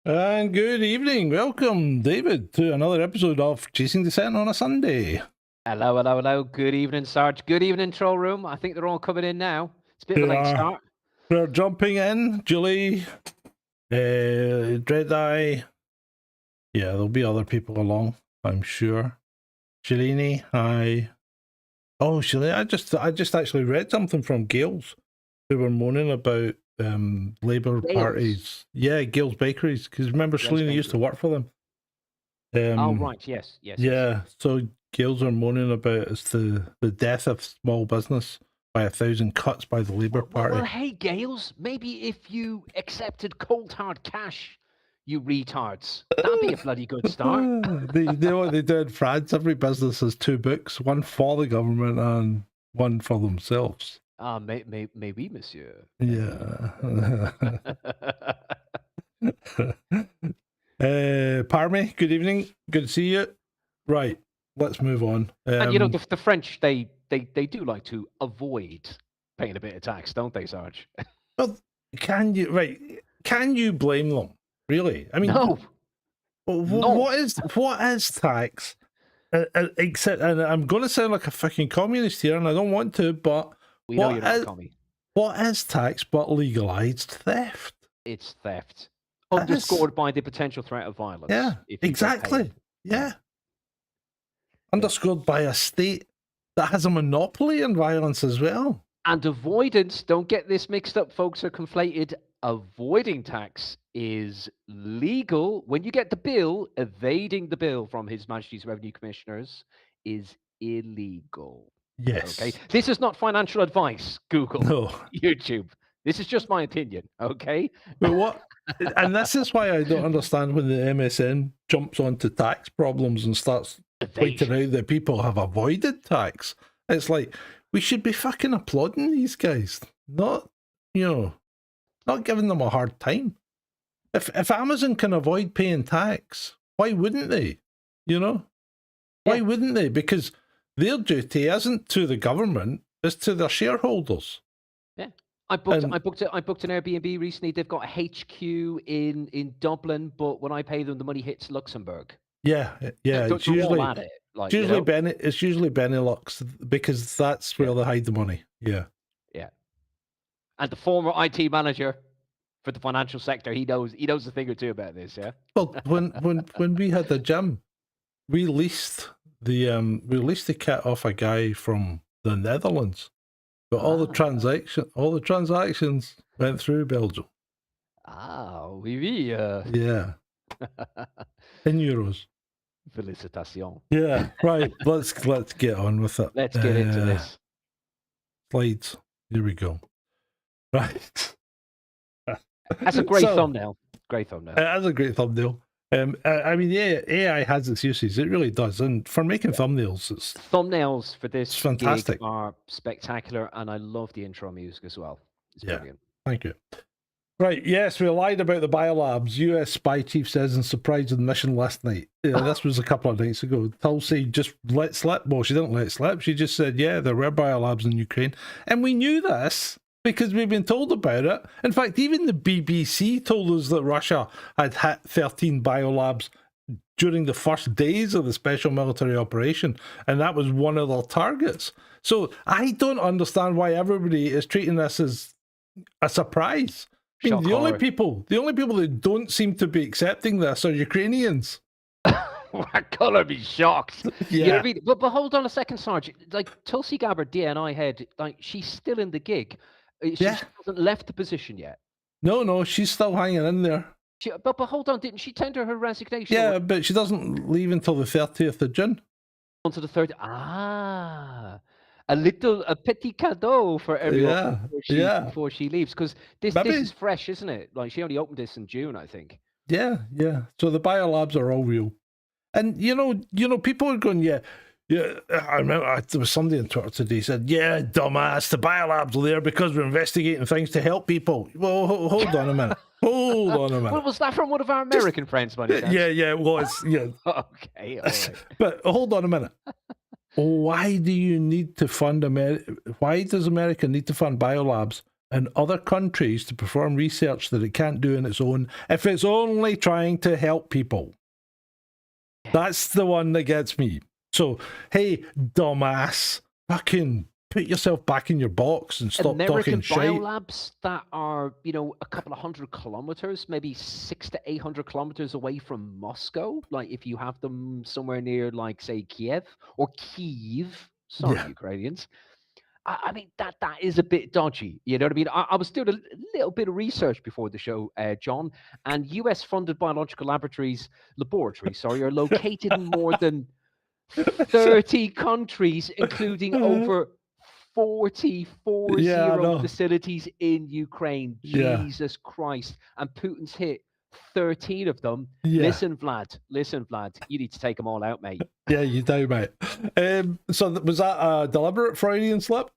And good evening. Welcome, David, to another episode of Chasing Dissent on a Sunday. Hello, hello, hello. Good evening, Sarge. Good evening, Troll Room. I think they're all coming in now. It's a bit of a late start. We're jumping in. Julie, Dreadeye. Yeah, there'll be other people along, I'm sure. Shalini, hi. Oh, Shalini, I just actually read something from Gales, who were moaning about Labour parties. Yeah, Gales Bakeries, because remember Shalini used to work for them. Oh, right, yes. Yeah, so Gales are moaning about it's the death of small business by 1,000 cuts by the Labour Party. Well, hey, Gales, maybe if you accepted cold hard cash, you retards, that'd be a bloody good start. They know what they do in France. Every business has two books, one for the government and one for themselves. Maybe, monsieur. Yeah. Parmy, good evening. Good to see you. Right, let's move on. And you know, the French, they do like to avoid paying a bit of tax, don't they, Sarge? Well, can you blame them? Really? I mean, no. What is tax? Except, and I'm going to sound like a fucking communist here, and I don't want to, but we know you're not a commie. What is tax but legalized theft? It's theft, underscored by the potential threat of violence. Yeah, exactly. Yeah, underscored by a state that has a monopoly in violence as well. And avoidance, don't get this mixed up, folks, are conflated. Avoiding tax is legal. When you get the bill, evading the bill from His Majesty's Revenue Commissioners is illegal. Yes. Okay. This is not financial advice, Google, no. YouTube. This is just my opinion, okay? But what? And this is why I don't understand when the MSN jumps onto tax problems and starts pointing out that people have avoided tax. It's like, we should be fucking applauding these guys, not giving them a hard time. If Amazon can avoid paying tax, why wouldn't they? Why wouldn't they? Because their duty isn't to the government; it's to their shareholders. Yeah, I booked an Airbnb recently. They've got a HQ in Dublin, but when I pay them, the money hits Luxembourg. Yeah. It's usually Benelux because that's where they hide the money. Yeah. And the former IT manager for the financial sector, he knows a thing or two about this. Yeah. Well, when we had the gym, we leased the kit off a guy from the Netherlands, but all the transactions went through Belgium. Oui. Yeah. In euros. Félicitations. Yeah, right. Let's get on with it. Let's get into this. Slides. Here we go. Right. That's a great thumbnail. Great thumbnail. It is a great thumbnail. I mean, AI has its uses. It really does. And for making thumbnails, thumbnails for this fantastic. Are spectacular, and I love the intro music as well. It's brilliant. Thank you. Right, yes, we lied about the Biolabs. US spy chief says in surprise admission last night. This was a couple of nights ago. Tulsi just let slip. Well, she didn't let slip. She just said, yeah, there were Biolabs in Ukraine. And we knew this because we've been told about it. In fact, even the BBC told us that Russia had hit 13 Biolabs during the first days of the special military operation. And that was one of their targets. So I don't understand why everybody is treating this as a surprise. I mean, the only people that don't seem to be accepting this are Ukrainians. I colour be shocked. Yeah. You know what I mean? But hold on a second, Sarge. Like Tulsi Gabbard, DNI head, like she's still in the gig. She hasn't left the position yet. No, she's still hanging in there. But hold on, didn't she tender her resignation? Yeah, but she doesn't leave until the 30th of June. Until the 30th. A petit cadeau for everyone before she leaves, because this is fresh, isn't it? Like she only opened this in June, I think. Yeah. So the Biolabs are all real, and people are going, yeah. I remember there was somebody on Twitter today said, yeah, dumbass, the Biolabs are there because we're investigating things to help people. Well, hold on a minute. What was that from one of our American friends, buddy? Yeah, it was. Yeah. Okay, all right. But hold on a minute. Why do you need to fund Why does America need to fund Biolabs and other countries to perform research that it can't do on its own if it's only trying to help people. That's the one that gets me. So, hey, dumbass, fucking put yourself back in your box and stop American talking shit. biolabs that are, a couple of 100 kilometers, maybe 600 to 800 kilometers away from Moscow. Like if you have them somewhere near, like, say, Kiev or Kyiv. Sorry, Yeah. Ukrainians. I mean, that is a bit dodgy. You know what I mean? I was doing a little bit of research before the show, John, and US-funded biological laboratories, are located in more than 30 countries, including over 40 Yeah, I know. facilities in Ukraine. Yeah. Jesus Christ. And Putin's hit 13 of them. Yeah. Listen, Vlad, you need to take them all out, mate. Yeah, you do, mate. So was that a deliberate Freudian slip?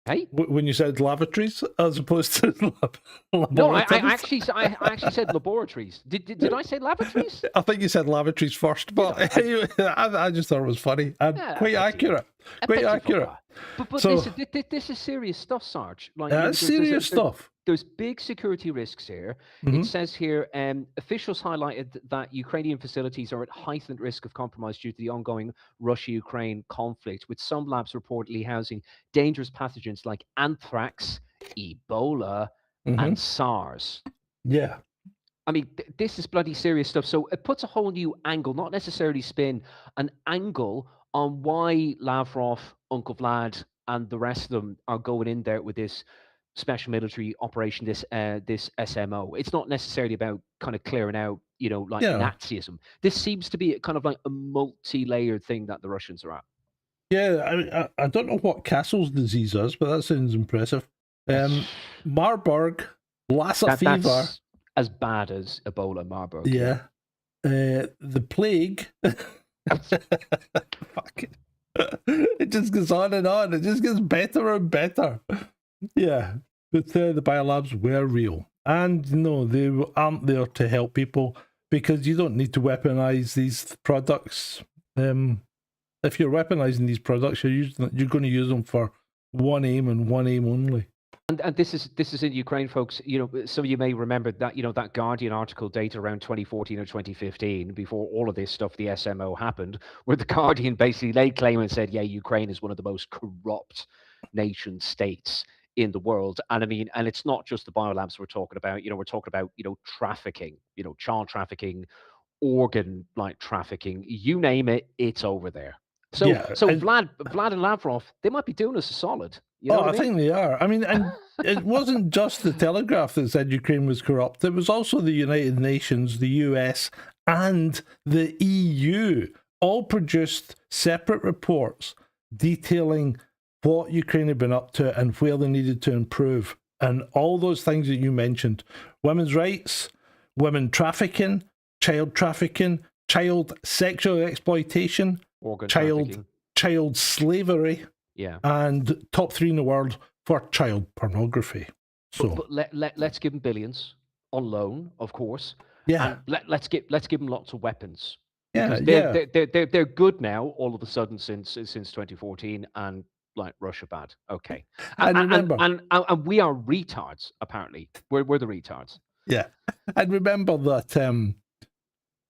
Hey? When you said lavatories as opposed to laboratories? No, I actually said laboratories. Did I say lavatories? I think you said lavatories first, but I just thought it was funny and quite accurate. Quite accurate. But So- this is serious stuff, Sarge. Like, That's serious stuff. There's big security risks here. Mhm. It says here, officials highlighted that Ukrainian facilities are at heightened risk of compromise due to the ongoing Russia-Ukraine conflict, with some labs reportedly housing dangerous pathogens like anthrax, Ebola, and SARS. Yeah. I mean, this is bloody serious stuff. So it puts a whole new angle, not necessarily spin, an angle on why Lavrov, Uncle Vlad, and the rest of them are going in there with this special military operation, this SMO. It's not necessarily about kind of clearing out, like Yeah. Nazism. This seems to be kind of like a multi-layered thing that the Russians are at. Yeah, I don't know what Castle's disease is, but that sounds impressive. Marburg, Lassa fever. That's as bad as Ebola, Marburg. Yeah. The plague. Fuck it. It just goes on and on. It just gets better and better. Yeah. But the biolabs were real. And no, they aren't there to help people because you don't need to weaponize these products. If you're weaponizing these products, you're going to use them for one aim and one aim only. And this is in Ukraine, folks. Some of you may remember that that Guardian article dated around 2014 or 2015, before all of this stuff, the SMO happened, where the Guardian basically laid claim and said, yeah, Ukraine is one of the most corrupt nation states in the world. And I mean, and it's not just the biolabs we're talking about. We're talking about trafficking, child trafficking, organ trafficking, you name it, it's over there. So Yeah, so and- Vlad and Lavrov, they might be doing us a solid. You know what I mean? think they are. I mean, and it wasn't just the Telegraph that said Ukraine was corrupt. It was also the United Nations, the US, and the EU all produced separate reports detailing what Ukraine had been up to and where they needed to improve. And all those things that you mentioned, women's rights, women trafficking, child sexual exploitation, Organ child trafficking. child slavery, Yeah. and top 3 in the world for child pornography. So But let's give them billions on loan, of course. yeah, And let's give them lots of weapons. yeah, Because they're good now all of a sudden since 2014, and like Russia bad. Okay. And remember- and we are retards, apparently. We're the retards. yeah. And remember that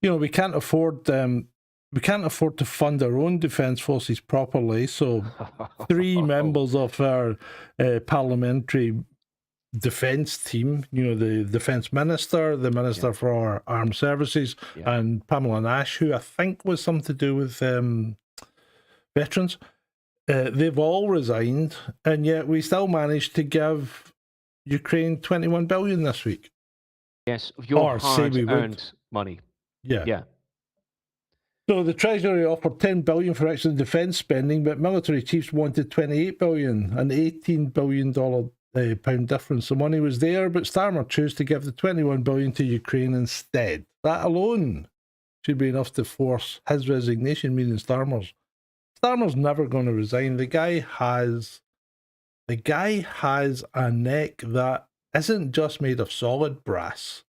we can't afford to fund our own defence forces properly. So 3 members of our parliamentary defence team, the defence minister, the minister for our armed services, Yeah. and Pamela Nash, who I think was something to do with veterans, they've all resigned, and yet we still managed to give Ukraine 21 billion this week. Yes, of your Or say we would. hard-earned money. Yeah. Yeah. So the Treasury offered 10 billion for extra defence spending, but military chiefs wanted 28 billion, an $18 billion pound difference. The money was there, but Starmer chose to give the 21 billion to Ukraine instead. That alone should be enough to force his resignation, meaning Starmer's. Starmer's never going to resign. The guy has a neck that isn't just made of solid brass.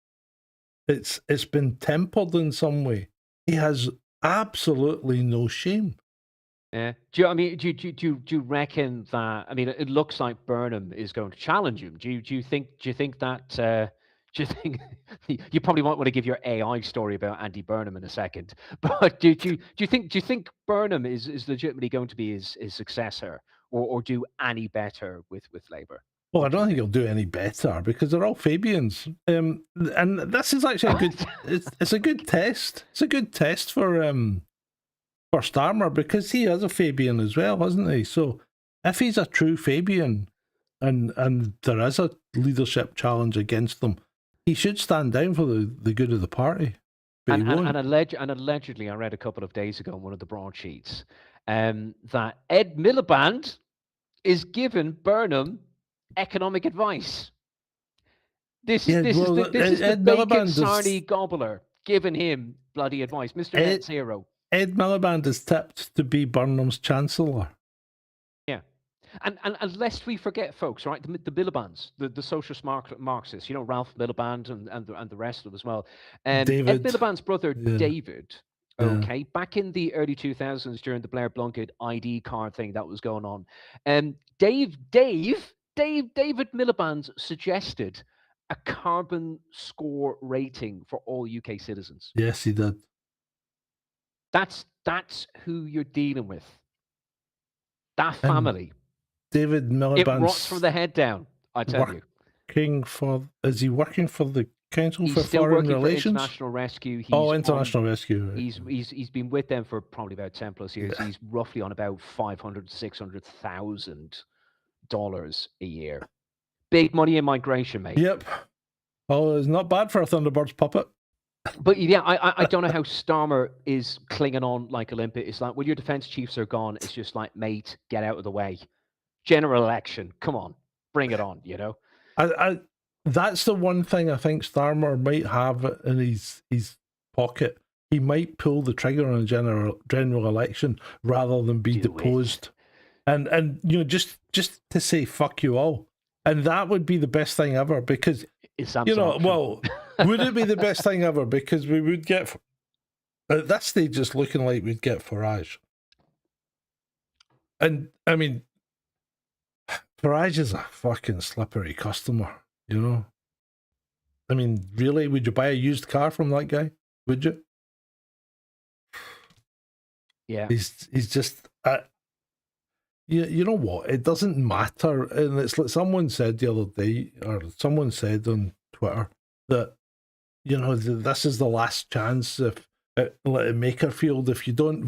It's been tempered in some way. He has absolutely no shame. Yeah. Do you reckon that? I mean, it looks like Burnham is going to challenge him. Do you think that? Do you think you probably might want to give your AI story about Andy Burnham in a second? But do you think Burnham is legitimately going to be his successor, or do any better with Labour? Well, I What do don't you think think? he'll do any better because they're all Fabians. And this is actually a good. It's a good test. It's a good test for Starmer because he is a Fabian as well, isn't he? So if he's a true Fabian and there is a leadership challenge against them, he should stand down for the good of the party. But he won't. And allegedly, I read a couple of days ago in one of the broadsheets that Ed Miliband is giving Burnham economic advice. This is Yeah, this is well, the this is the Ed bacon Miliband sarnie is gobbler giving him bloody advice, Mr. Net Ed, Zero. Ed Miliband is tipped to be Burnham's chancellor. Yeah. And lest we forget, folks, right? The Miliband's, the socialist Marxists, Ralph Miliband and the rest of them as well. Ed David. Miliband's brother, Yeah. David, Yeah. okay, back in the early 2000s during the Blair Blunkett ID card thing that was going on, David Miliband suggested a carbon score rating for all UK citizens. Yes, he did. That's who you're dealing with. That And family. David It Miliband's rots from the head down, I tell you. is he working for the Council He's for still Foreign working for Relations? International Rescue. International Rescue. Right. He's been with them for probably about 10 plus years. Yeah. He's roughly on about $500,000-$600,000 a year. Big money in migration, mate. Yep. Oh, it's not bad for a Thunderbirds puppet. But yeah, I don't know how Starmer is clinging on like Olympia. It's like, well, your defense chiefs are gone. It's just like, mate, get out of the way. General election, come on, bring it on. That's the one thing I think Starmer might have in his pocket. He might pull the trigger on a general election rather than be deposed. And just to say fuck you all. And that would be the best thing ever because well, would it be the best thing ever? Because we would get at this stage it's looking like we'd get Farage. And I mean Farage is a fucking slippery customer, I mean, really, would you buy a used car from that guy? Would you? Yeah. He's just you know what? It doesn't matter, and it's like someone said the other day, or someone said on Twitter that this is the last chance if at Makerfield. If you don't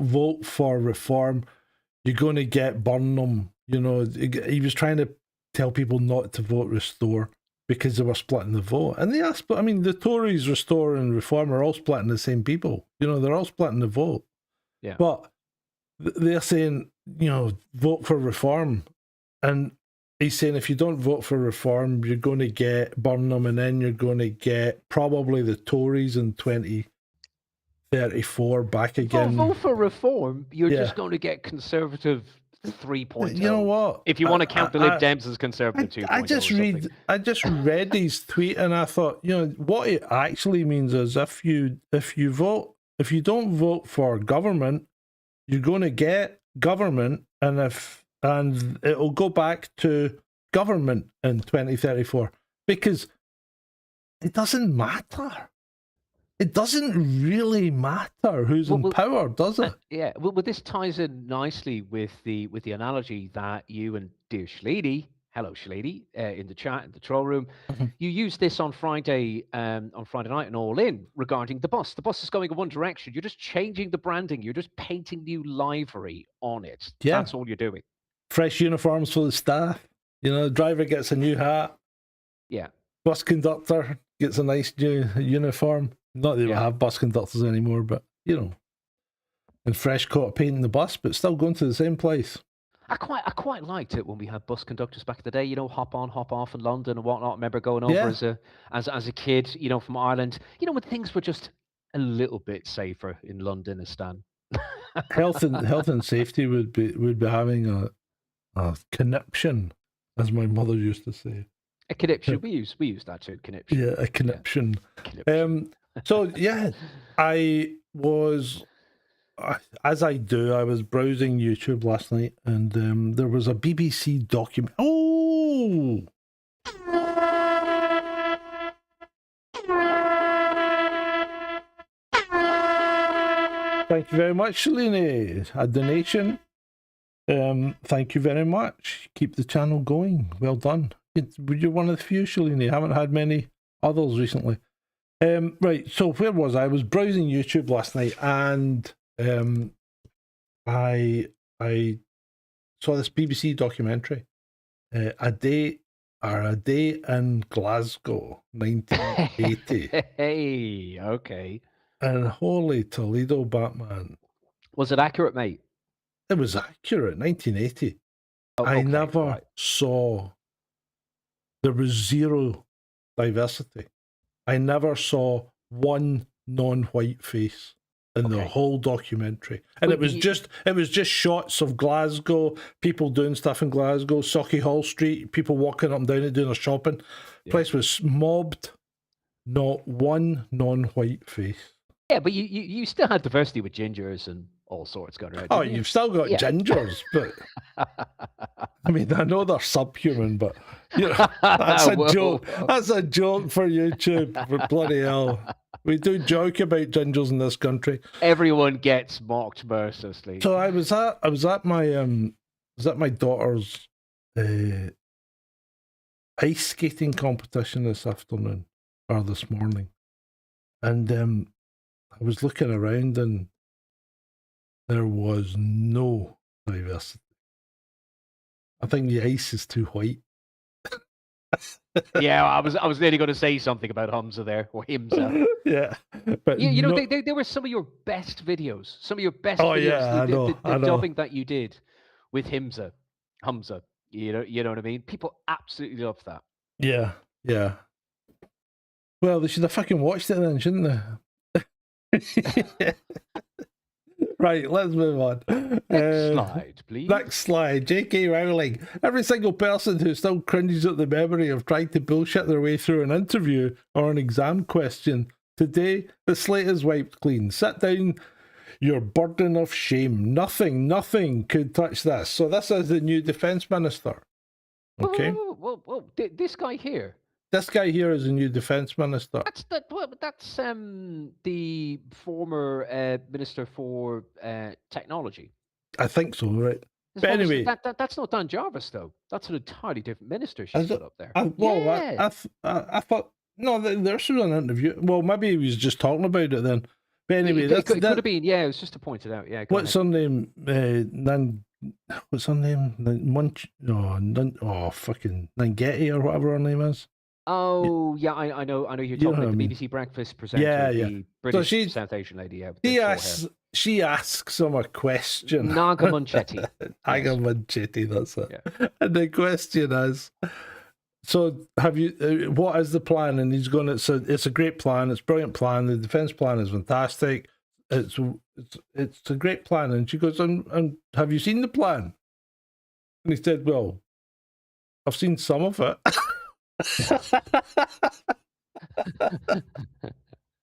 vote for reform, you're going to get Burnham. He was trying to tell people not to vote Restore because they were splitting the vote. And the Tories, Restore and Reform are all splitting the same people. They're all splitting the vote. Yeah. But they're saying, vote for Reform. And he's saying if you don't vote for Reform, you're going to get Burnham and then you're going to get probably the Tories in 2034 back again. Vote for Reform, you're just going to get Conservative 3.0. You know what? If you want to count the Lib Dems as Conservative 2.0. I just read his tweet and I thought, what it actually means is if you don't vote for government, you're going to get government, and it'll go back to government in 2034 because it doesn't matter. It doesn't really matter who's in power, does it? Yeah. Well, this ties in nicely with the analogy that you and dear Shlady, hello Shlady, in the chat, in the troll room, you used this on Friday night and All In regarding the bus. The bus is going in one direction. You're just changing the branding. You're just painting new livery on it. Yeah. That's all you're doing. Fresh uniforms for the staff. The driver gets a new hat. Yeah. Bus conductor gets a nice new uniform. Not that we have bus conductors anymore, but and fresh coat of paint in the bus, but still going to the same place. I quite liked it when we had bus conductors back in the day. Hop on, hop off in London and whatnot. I remember going over as a kid, from Ireland. When things were just a little bit safer in London, Stan. health and safety would be having a conniption, as my mother used to say. A conniption. We use that too. Conniption. Yeah, a conniption. So yeah, I was as I do, I was browsing YouTube last night, and there was a BBC document. Oh, thank you very much, Shalini. A donation. Thank you very much. Keep the channel going. Well done. You're one of the few, Shalini. I haven't had many others recently. Right, so where was I? I was browsing YouTube last night, and I saw this BBC documentary, a day in Glasgow, 1980. Hey, okay. And holy Toledo, Batman! Was it accurate, mate? It was accurate. 1980. Oh, I okay, never right. saw. There was zero diversity. I never saw one non-white face in the whole documentary, and it was just shots of Glasgow, people doing stuff in Glasgow, Sauchiehall Street, people walking up and down it doing their shopping. The place was mobbed. Not one non-white face. Yeah, but you still had diversity with gingers and all sorts going around. Oh, you've still got gingers, but I mean, I know they're subhuman, but you know, that's a joke. That's a joke for YouTube. For bloody hell, we do joke about gingers in this country. Everyone gets mocked mercilessly. So I was at my daughter's ice skating competition this afternoon or this morning, and I was looking around and there was no diversity. I think the ice is too white. Yeah, I was nearly going to say something about Hamza there, or Himza. Yeah, but you know, they were some of your best videos. Some of your best videos. Yeah, the dubbing that you did with Hamza. You know what I mean? People absolutely love that. Yeah, yeah. Well, they should have fucking watched it then, shouldn't they? Right, let's move on. Next slide, please. Next slide. J.K. Rowling. Every single person who still cringes at the memory of trying to bullshit their way through an interview or an exam question. Today, the slate is wiped clean. Sit down your burden of shame. Nothing could touch this. So this is the new defence minister. Okay. Whoa, this guy here. This guy here is a new defence minister. That's the former minister for technology. I think so, right? But anyway, that's not Dan Jarvis though. That's an entirely different minister she's put up there. I thought no, there's an interview. Well, maybe he was just talking about it then. But anyway, it could have been. Yeah, it was just to point it out. Yeah. What's her name? What's her name? Fucking Nangeti or whatever her name is. Oh yeah, I know you're talking about the BBC Breakfast presenter, the British South Asian lady. Yeah, she asks him a question. Naga Munchetti. Naga Munchetti, that's it. Yeah. And the question is, so have you? What is the plan? And he's going. It's a great plan. It's a brilliant plan. The defence plan is fantastic. It's a great plan. And she goes, and have you seen the plan? And he said, well, I've seen some of it.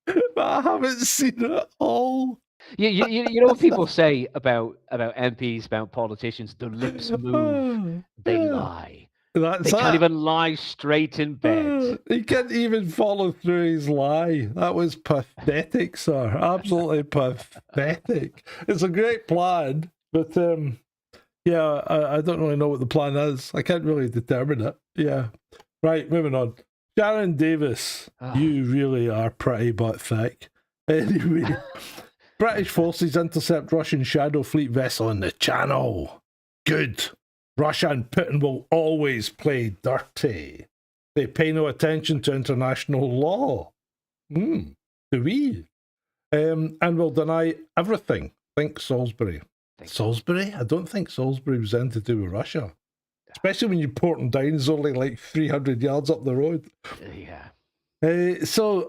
But I haven't seen it all. You know what people say about MPs, about politicians? Their lips move, they lie. They can't even lie straight in bed. He can't even follow through his lie. That was pathetic, sir. Absolutely pathetic. It's a great plan, but yeah, I don't really know what the plan is. I can't really determine it. Yeah. Right, moving on. Sharon Davis, you really are pretty but thick. Anyway, British forces intercept Russian Shadow Fleet vessel in the Channel. Good. Russia and Putin will always play dirty. They pay no attention to international law. Do we? And will deny everything. Think Salisbury. Salisbury? I don't think Salisbury was anything to do with Russia. Especially when you port them down, it's only like 300 yards up the road. Yeah. So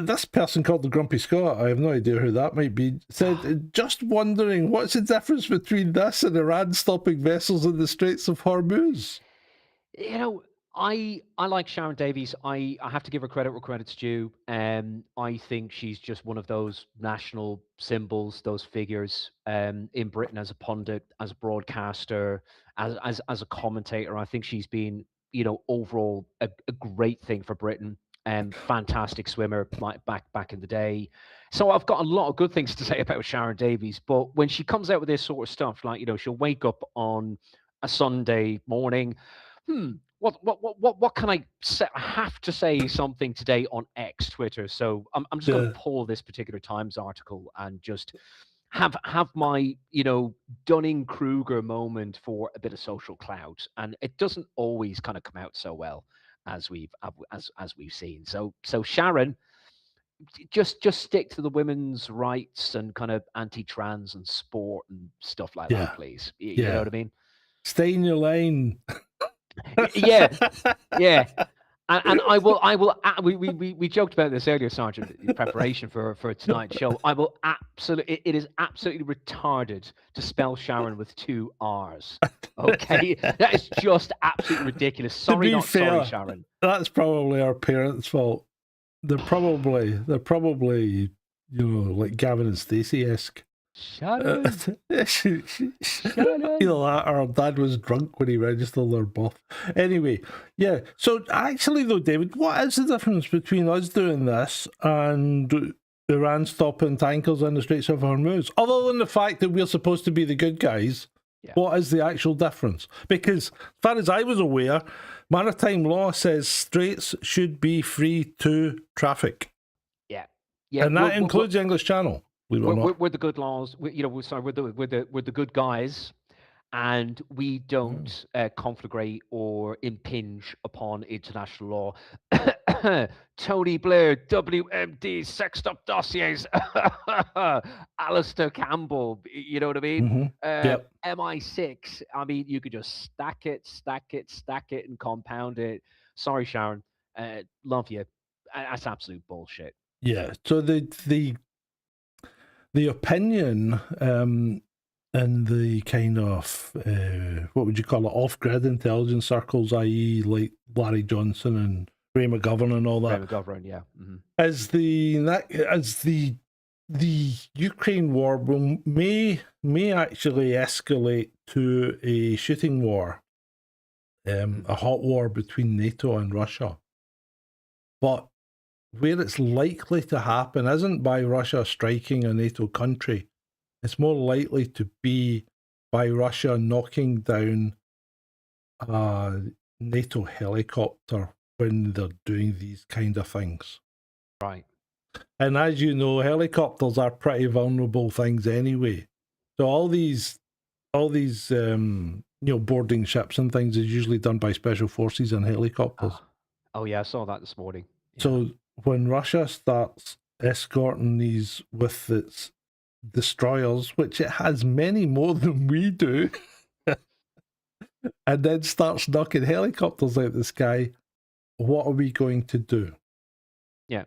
this person called the Grumpy Scot, I have no idea who that might be, said, just wondering, what's the difference between this and Iran stopping vessels in the Straits of Hormuz? You know, I like Sharon Davies. I have to give her credit where credit's due. I think she's just one of those national symbols, those figures in Britain as a pundit, as a broadcaster, as a commentator. I think she's been, overall a great thing for Britain. Fantastic swimmer back in the day. So I've got a lot of good things to say about Sharon Davies. But when she comes out with this sort of stuff, like she'll wake up on a Sunday morning. What can I say? I have to say something today on X, Twitter. So I'm just going Yeah. to pull this particular Times article and just have my Dunning-Kruger moment for a bit of social clout, and it doesn't always kind of come out so well as we've seen. So Sharon, just stick to the women's rights and kind of anti-trans and sport and stuff like Yeah. that, please. You know what I mean? Stay in your lane. Yeah. And I will. We joked about this earlier, Sergeant, in preparation for tonight's show. I will absolutely. It is absolutely retarded to spell Sharon with 2 R's. Okay, that is just absolutely ridiculous. Sorry, not fair, sorry, Sharon. That's probably our parents' fault. They're probably like Gavin and Stacey-esque. Sharon. Either that or our dad was drunk when he registered their birth. Anyway, yeah. So actually, though, David, what is the difference between us doing this and Iran stopping tankers in the Straits of Hormuz? Other than the fact that we're supposed to be the good guys, what is the actual difference? Because as far as I was aware, maritime law says straits should be free to traffic. Yeah. And that includes the English Channel. We're the good laws. We're the good guys, and we don't conflagrate or impinge upon international law. Tony Blair, WMD, sexed up dossiers, Alistair Campbell, you know what I mean? MI6. I mean, you could just stack it, and compound it. Sorry, Sharon. Love you. That's absolute bullshit. Yeah. So the opinion in the kind of what would you call it, off-grid intelligence circles, i.e., like Larry Johnson and Ray McGovern and all that. Ray McGovern, yeah. As the Ukraine war may actually escalate to a shooting war, a hot war between NATO and Russia, but where it's likely to happen isn't by Russia striking a NATO country. It's more likely to be by Russia knocking down a NATO helicopter when they're doing these kind of things. Right. And as you know, helicopters are pretty vulnerable things anyway. So all these boarding ships and things is usually done by special forces and helicopters. Oh yeah, I saw that this morning. Yeah. So when Russia starts escorting these with its destroyers, which it has many more than we do, and then starts knocking helicopters out the sky, what are we going to do? Yeah.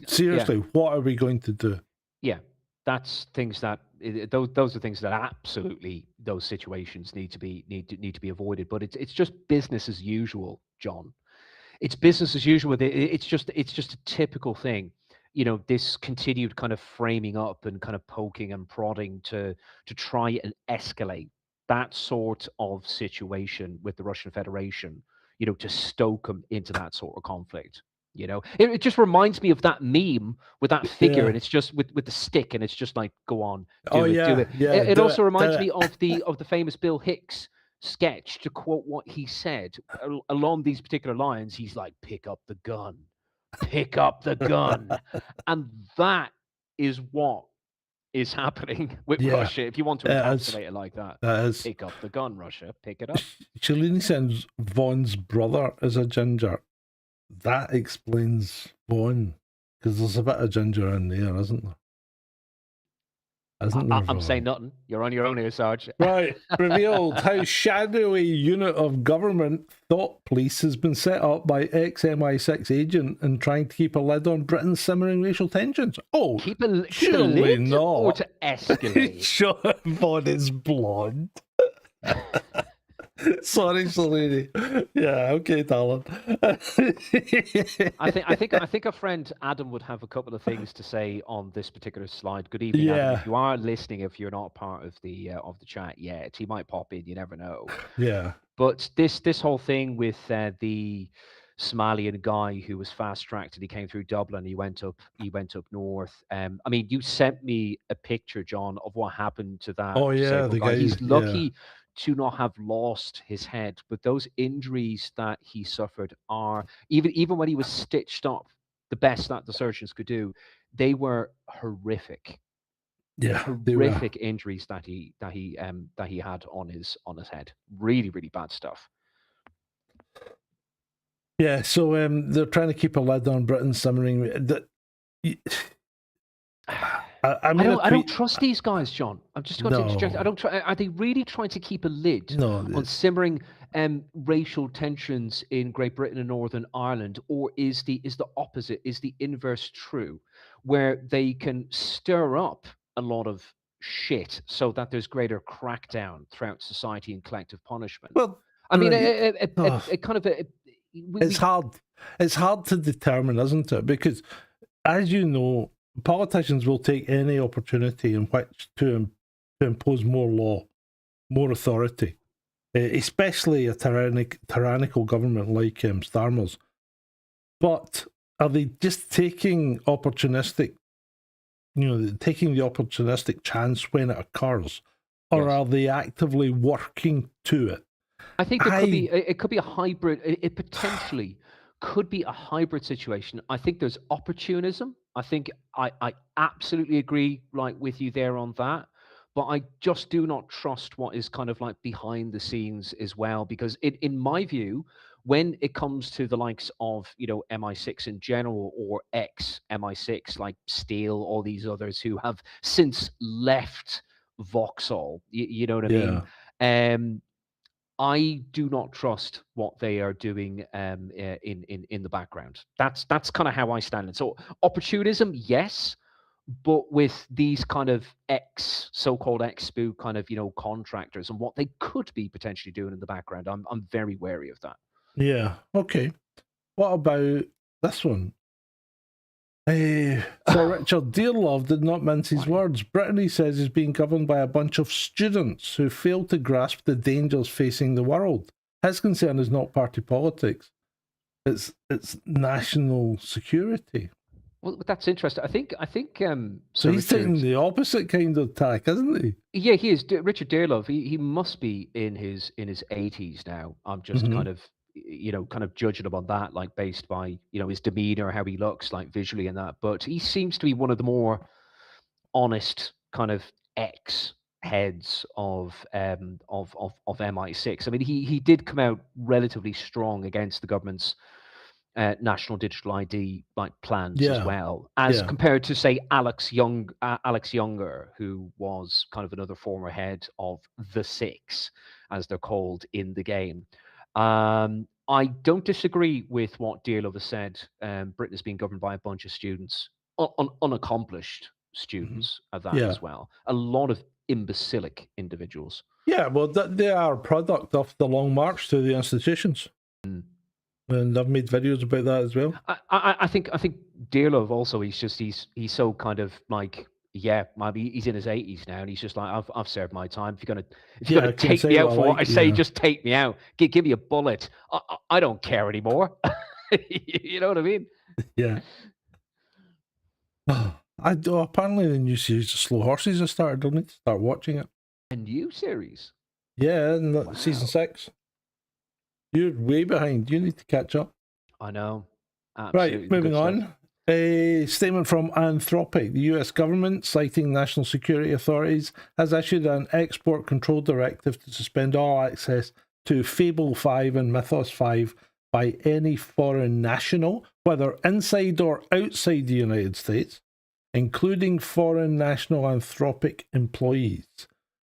Seriously, what are we going to do? Yeah, that's things that those are things that absolutely those situations need to be avoided. But it's just business as usual, John. It's business as usual. It's just a typical thing. This continued kind of framing up and kind of poking and prodding to try and escalate that sort of situation with the Russian Federation, to stoke them into that sort of conflict. It just reminds me of that meme with that figure, and it's just with the stick, and it's just like, go on, do it. Yeah, it also reminds me of the famous Bill Hicks sketch, to quote what he said along these particular lines. He's like, pick up the gun, and that is what is happening with Russia. If you want to encapsulate it like that, pick up the gun, Russia, pick it up. Shalini sends Vaughn's brother as a ginger. That explains Vaughn, because there's a bit of ginger in there, isn't there? I'm saying nothing. You're on your own here, Sarge. Right. Revealed how shadowy unit of government thought police has been set up by ex-MI6 agent and trying to keep a lid on Britain's simmering racial tensions. Oh, keep a surely lid not. Or to escalate. Sure, Vaughn is blonde. Sorry, Selene. Yeah, okay, darling. I think a friend Adam would have a couple of things to say on this particular slide. Good evening, Adam. Yeah, If you are listening, if you're not part of the chat yet, he might pop in. You never know. yeah, But this whole thing with the Somalian guy who was fast tracked and he came through Dublin, he went up north. I mean, you sent me a picture, John, of what happened to that oh yeah, disabled the guy. guy. He's Yeah, lucky to not have lost his head, but those injuries that he suffered are even when he was stitched up, the best that the surgeons could do, they were horrific. yeah, they were. Horrific injuries that he had on his head. Really, really bad stuff. Yeah, so they're trying to keep a lid on Britain simmering. I made a I don't tweet. trust these guys, John. I'm just going to interject. I No, don't try. Are they really trying to keep a lid no, on simmering racial tensions in Great Britain and Northern Ireland, or is the opposite, is the inverse true, where they can stir up a lot of shit so that there's greater crackdown throughout society and collective punishment? well, I mean, right. a kind of a, It's hard. It's hard to determine, isn't it? Because, as you know, politicians will take any opportunity in which to impose more law, more authority, especially a tyrannical government like Starmer's. But are they just taking opportunistic, taking the opportunistic chance when it occurs, or yes. are they actively working to it? I think there could be a hybrid. It potentially could be a hybrid situation. I think there's opportunism. I think I absolutely agree like with you there on that. But I just do not trust what is kind of like behind the scenes as well, because in my view, when it comes to the likes of MI6 in general or ex MI6 like Steele, all these others who have since left Vauxhall, you know what I mean? Yeah, Um, I do not trust what they are doing in the background. That's kind of how I stand. And so opportunism, yes, but with these kind of so-called ex-spoo kind of contractors and what they could be potentially doing in the background, I'm very wary of that. yeah. Okay. What about this one? Sir Richard Dearlove did not mince his words. Britain, he says, is being governed by a bunch of students who fail to grasp the dangers facing the world. His concern is not party politics; it's national security. Well, that's interesting. I think So Sir he's taking Richard. the opposite kind of tack, isn't he? Yeah, he is. Richard Dearlove. He must be in his 80s now. I'm just Mm-hmm. kind of kind of judging him on that, like based by his demeanor, how he looks, like visually and that. But he seems to be one of the more honest kind of ex heads of MI6. I mean, he did come out relatively strong against the government's national digital ID like plans as Yeah, well, as yeah, compared to say Alex Younger, who was kind of another former head of the Six, as they're called in the game. I don't disagree with what Dearlove has said. Britain is being governed by a bunch of students, unaccomplished mm-hmm. students of that Yeah, as well. A lot of imbecilic individuals. yeah. Well, they are a product of the long march to the institutions, Mm. and I've made videos about that as well. I think Dearlove also he's so kind of like maybe he's in his 80s now and he's just like I've served my time. If you're gonna I can take say me what out I for what like. I say, Yeah, just take me out. Give me a bullet. I don't care anymore. You know what I mean? yeah. I do. Apparently, the new series of Slow Horses has started. I need to start watching it. A new series. Yeah, and Wow. season 6. You're way behind. You need to catch up. I know. Right, Absolutely moving good stuff. on. A statement from Anthropic. The US government, citing national security authorities, has issued an export control directive to suspend all access to Fable 5 and Mythos 5 by any foreign national, whether inside or outside the United States, including foreign national Anthropic employees.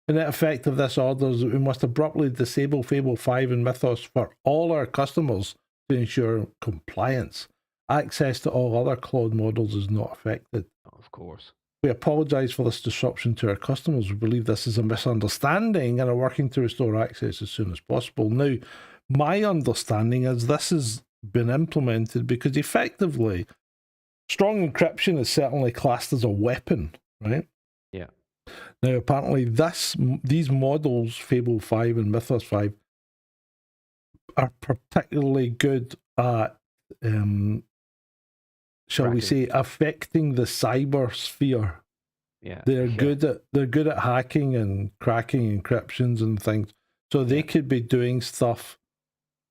The net effect of this order is that we must abruptly disable Fable 5 and Mythos for all our customers to ensure compliance. Access to all other cloud models is not affected. Of course. We apologise for this disruption to our customers. We believe this is a misunderstanding and are working to restore access as soon as possible. Now, my understanding is this has been implemented because effectively, strong encryption is certainly classed as a weapon, right? Yeah. Now, apparently, these models, Fable 5 and Mythos 5, are particularly good at, shall we say, affecting the cyber sphere. Yeah. They're good at hacking and cracking encryptions and things. So they could be doing stuff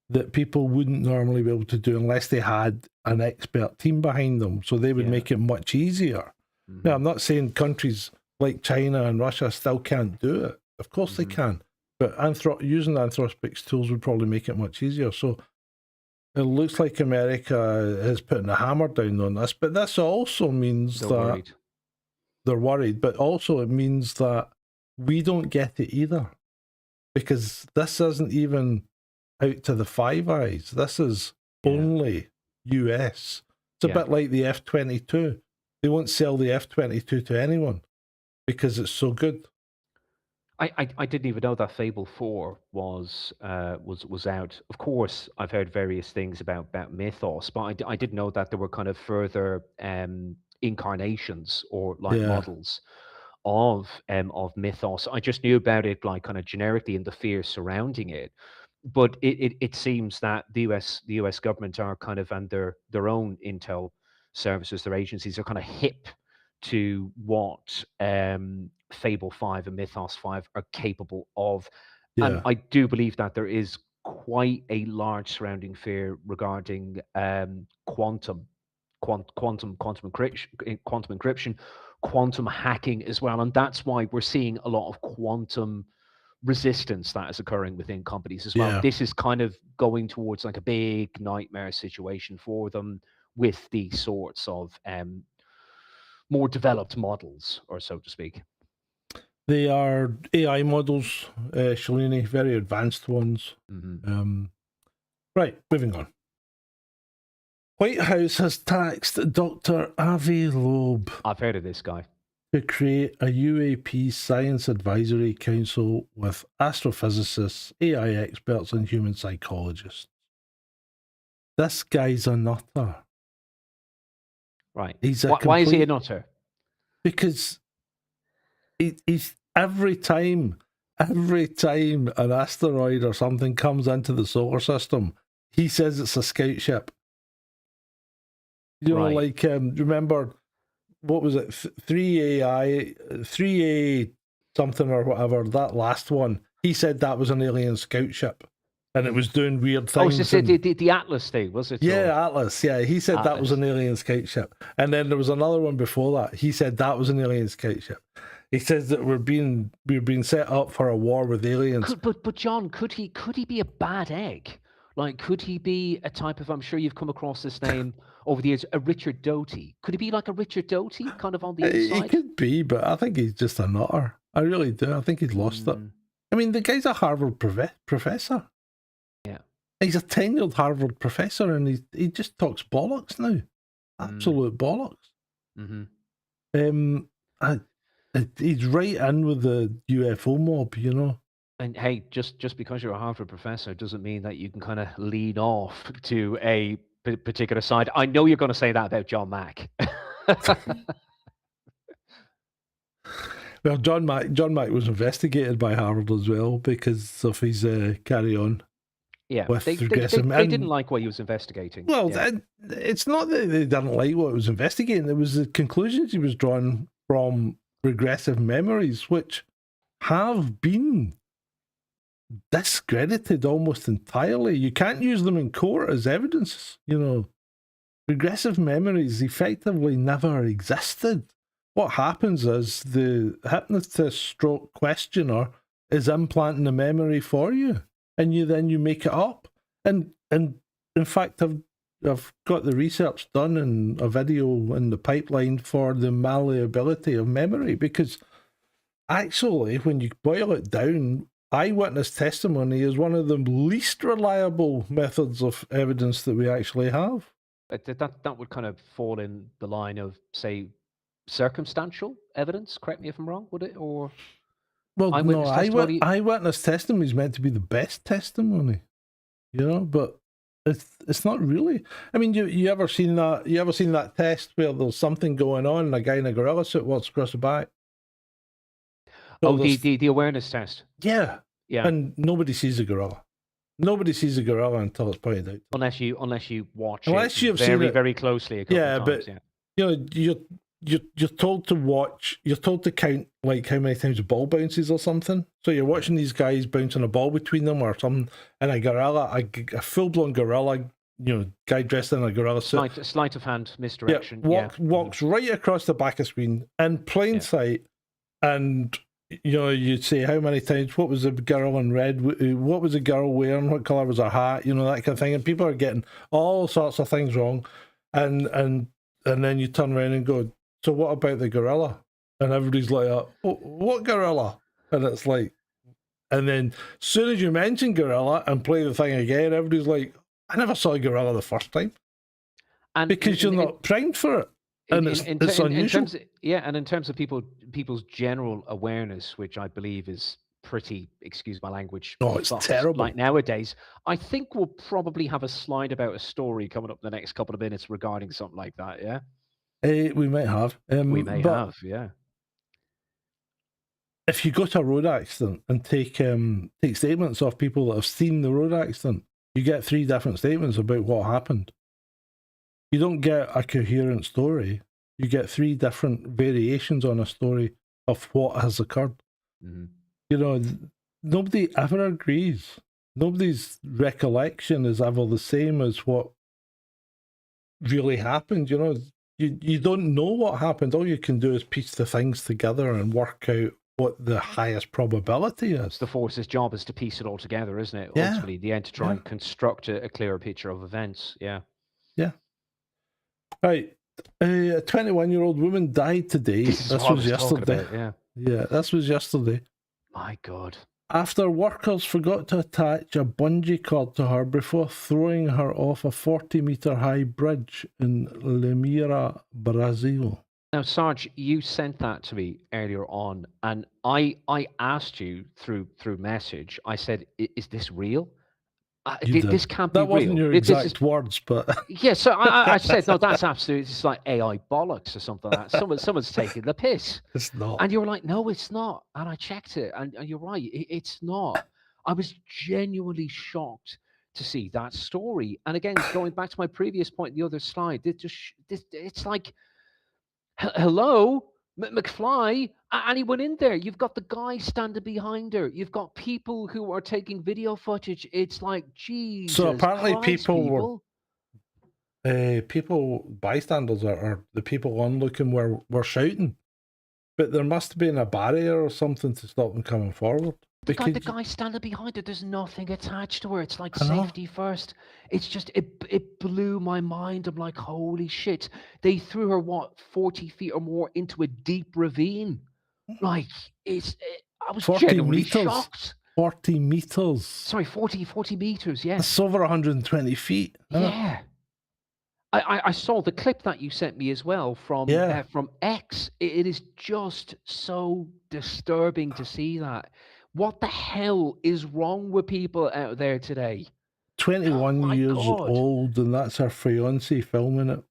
that people wouldn't normally be able to do unless they had an expert team behind them. So they would make it much easier. Mm-hmm. Now, I'm not saying countries like China and Russia still can't do it. Of course they can. But using Anthropic's tools would probably make it much easier. So it looks like America is putting a hammer down on this. But this also means they're worried. But also it means that we don't get it either. Because this isn't even out to the Five Eyes. This is only US. It's a bit like the F-22. They won't sell the F-22 to anyone because it's so good. I didn't even know that Fable 4 was out. Of course, I've heard various things about Mythos, but I didn't know that there were kind of further incarnations or like models of Mythos. I just knew about it like kind of generically and the fear surrounding it. But it seems that the US government are kind of, and their own intel services, their agencies are kind of hip to what Fable 5 and Mythos 5 are capable of. And I do believe that there is quite a large surrounding fear regarding quantum encryption, quantum hacking as well. And that's why we're seeing a lot of quantum resistance that is occurring within companies as well. This is kind of going towards like a big nightmare situation for them with these sorts of more developed models, or so to speak. They are AI models, Shalini, very advanced ones. Right, moving on. White House has taxed Dr. Avi Loeb. I've heard of this guy. To create a UAP Science Advisory Council with astrophysicists, AI experts, and human psychologists. This guy's a nutter. Right. He's why is he a nutter? Because he's every time an asteroid or something comes into the solar system, he says it's a scout ship. You know, like, remember, what was it, 3A something or whatever, that last one, he said that was an alien scout ship. And it was doing weird things. Oh, so the Atlas thing, was it? Yeah, Atlas. Yeah, he said that was an alien scout ship. And then there was another one before that. He said that was an alien scout ship. He says that we're being set up for a war with aliens. But John, could he be a bad egg? Like, could he be a type of? I'm sure you've come across this name over the years, a Richard Doty. Could he be like a Richard Doty, kind of on the inside? He could be, but I think he's just a nutter. I really do. I think he's lost it. I mean, the guy's a Harvard professor. Yeah. He's a tenured Harvard professor, and he just talks bollocks now. Absolute bollocks. He's right in with the UFO mob, you know. And hey, just because you're a Harvard professor doesn't mean that you can kind of lean off to a particular side. I know you're going to say that about John Mack. Well, John Mack was investigated by Harvard as well because of his carry on. Yeah, with they didn't like what he was investigating. Well, it's not that they didn't like what he was investigating. It was the conclusions he was drawing from regressive memories, which have been discredited almost entirely. You can't use them in court as evidence, you know. Regressive memories effectively never existed. What happens is the hypnotist stroke questioner is implanting a memory for you, and you make it up. And in fact, I've got the research done and a video in the pipeline for the malleability of memory, because actually, when you boil it down, eyewitness testimony is one of the least reliable methods of evidence that we actually have. That would kind of fall in the line of, say, circumstantial evidence? Correct me if I'm wrong. Would it or Well, no, eyewitness testimony? eyewitness testimony is meant to be the best testimony, but it's not really. I mean, you ever seen that? You ever seen that test where there's something going on and a guy in a gorilla suit walks across the back? So Oh, the awareness test. Yeah. Yeah. And nobody sees a gorilla. Nobody sees a gorilla until it's pointed out. Unless you watch Unless it you've very, seen it. very closely a couple of times. But yeah. You're told to watch. You're told to count like how many times a ball bounces or something. So you're watching these guys bouncing a ball between them or something, and a gorilla, a full blown gorilla, guy dressed in a gorilla suit, Sleight of hand misdirection. Walks right across the back of screen in plain sight, and you'd say how many times. What was the girl in red? What was the girl wearing? What color was her hat? That kind of thing. And people are getting all sorts of things wrong, and then you turn around and go, so what about the gorilla? And everybody's like, what gorilla? And it's like, and then as soon as you mention gorilla and play the thing again, everybody's like, I never saw a gorilla the first time. And because you're not primed for it. And it's unusual. And in terms of people's general awareness, which I believe is pretty, excuse my language, it's terrible. Like nowadays, I think we'll probably have a slide about a story coming up in the next couple of minutes regarding something like that, yeah? We might have. We may have, yeah. If you go to a road accident and take statements of people that have seen the road accident, you get 3 different statements about what happened. You don't get a coherent story. You get 3 different variations on a story of what has occurred. Mm-hmm. Nobody ever agrees. Nobody's recollection is ever the same as what really happened. You don't know what happened. All you can do is piece the things together and work out what the highest probability is. The force's job is to piece it all together, isn't it? Yeah. Ultimately, the end to try and construct a clearer picture of events. Yeah. Yeah. Right. A 21-year-old woman died today. This was yesterday. Yeah, this was yesterday. My God. After workers forgot to attach a bungee cord to her before throwing her off a 40-meter high bridge in Limeira, Brazil. Now, Sarge, you sent that to me earlier on, and I asked you through message. I said, "Is this real? This can't be real." That wasn't your exact words, but yeah. So I said, "No, that's absolutely. It's like AI bollocks or something like that. Someone's taking the piss." It's not. And you were like, "No, it's not." And I checked it, and you're right. It's not. I was genuinely shocked to see that story. And again, going back to my previous point, the other slide, it's like. Hello, McFly, anyone in there? You've got the guy standing behind her. You've got people who are taking video footage. It's like, Jesus. So apparently, Christ, people bystanders are the people onlooking were shouting, but there must have been a barrier or something to stop them coming forward. The guy standing behind her, there's nothing attached to her. It's like safety first. It's just, it blew my mind. I'm like, holy shit. They threw her, 40 feet or more into a deep ravine. Like, I was genuinely shocked. 40 meters. Sorry, 40 meters, yeah. That's over 120 feet. Yeah. I saw the clip that you sent me as well from X. It is just so disturbing to see that. What the hell is wrong with people out there today? 21 years old, and that's her fiancé filming it.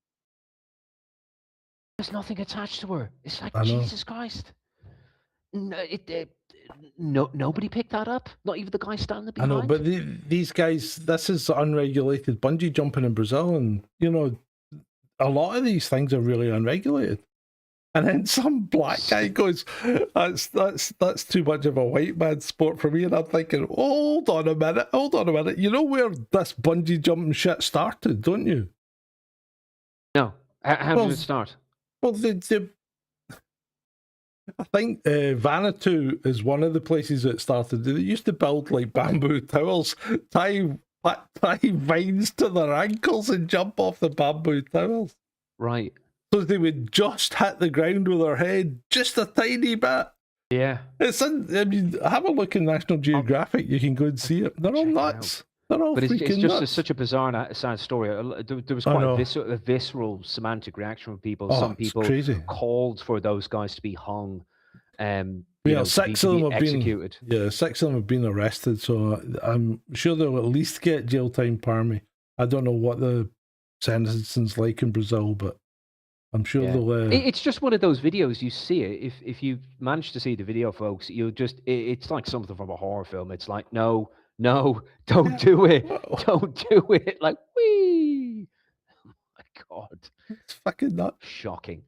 There's nothing attached to her. It's like, Jesus Christ. No, nobody picked that up. Not even the guy standing behind. I know, but these guys, this is unregulated bungee jumping in Brazil, and a lot of these things are really unregulated. And then some black guy goes, that's too much of a white man sport for me. And I'm thinking, hold on a minute. You know where this bungee jumping shit started, don't you? No. How did it start? Well, I think Vanuatu is one of the places that started. They used to build like bamboo towers, tie vines to their ankles and jump off the bamboo towers. Right. So they would just hit the ground with their head just a tiny bit. Yeah. Have a look in National Geographic. You can go and see it. They're all nuts. They're all But it's freaking just nuts. such a bizarre and sad story. There was I quite know. a visceral semantic reaction from people. Oh, Some it's people crazy. called for those guys to be hung, you Yeah, know, six to of them be have been. executed. Yeah, 6 of them have been arrested. So I'm sure they'll at least get jail time, Parmy. I don't know what the sentencing's like in Brazil, but I'm sure Yeah. they'll. It's just one of those videos. You see it. If you manage to see the video, folks, you'll just it's like something from a horror film. It's like, no, don't do it. Don't do it. Like, wee. Oh my God. It's fucking nuts. Shocking.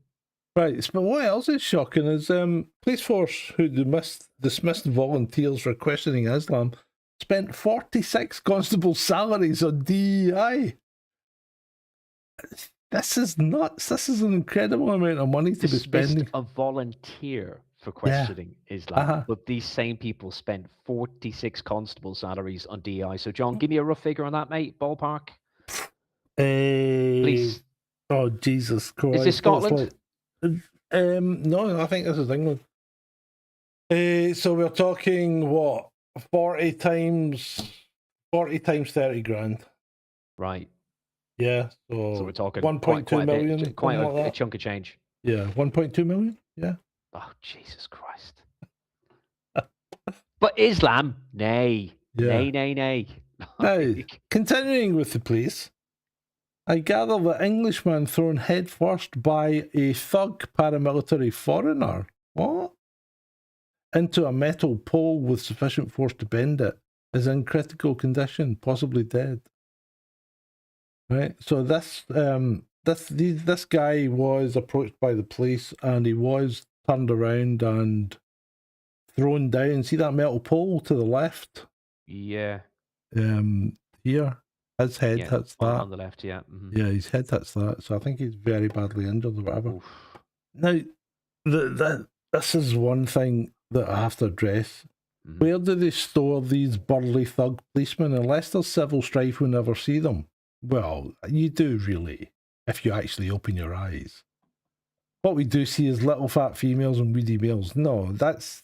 Right, but what else is shocking is police force who dismissed volunteers for questioning Islam spent 46 constables' salaries on DEI. This is nuts. This is an incredible amount of money to be spending. A volunteer for questioning Islam, but these same people spent 46 constable salaries on DEI. So, John, give me a rough figure on that, mate. Ballpark. Please. Oh, Jesus Christ. Is this Scotland? No, I think this is England. So we're talking what? 40 times 30 grand. Right. Yeah. So we're talking 1.2 million. Quite a chunk of change. Yeah, 1.2 million. Yeah. Oh, Jesus Christ. But Islam, nay. Yeah. Nay. Now, continuing with the police, I gather the Englishman thrown headfirst by a thug paramilitary foreigner, what? Into a metal pole with sufficient force to bend it is in critical condition, possibly dead. Right? So this guy was approached by the police and he was turned around and thrown down. See that metal pole to the left? Yeah. Here. His head hits that. On the left, yeah. Mm-hmm. Yeah, his head hits that. So I think he's very badly injured or whatever. Oof. Now, this is one thing that I have to address. Mm-hmm. Where do they store these burly thug policemen? Unless there's civil strife, we'll never see them. Well, you do really, if you actually open your eyes. What we do see is little fat females and weedy males. No, that's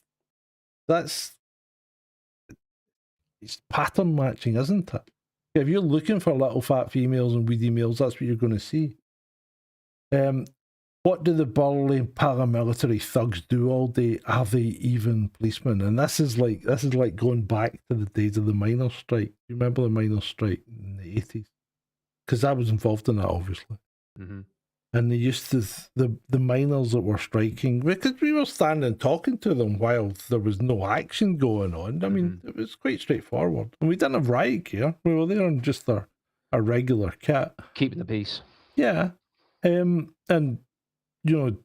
it's pattern matching, isn't it? If you're looking for little fat females and weedy males, that's what you're going to see. What do the burly paramilitary thugs do all day? Are they even policemen? And this is like going back to the days of the miners' strike. You remember the miners' strike in the 80s? Because I was involved in that, obviously. Mm-hmm. And they used to, the miners that were striking, because we were standing talking to them while there was no action going on. I mean, it was quite straightforward. And we didn't have riot gear. We were there in just our regular kit. Keeping the peace. Yeah. And, you know,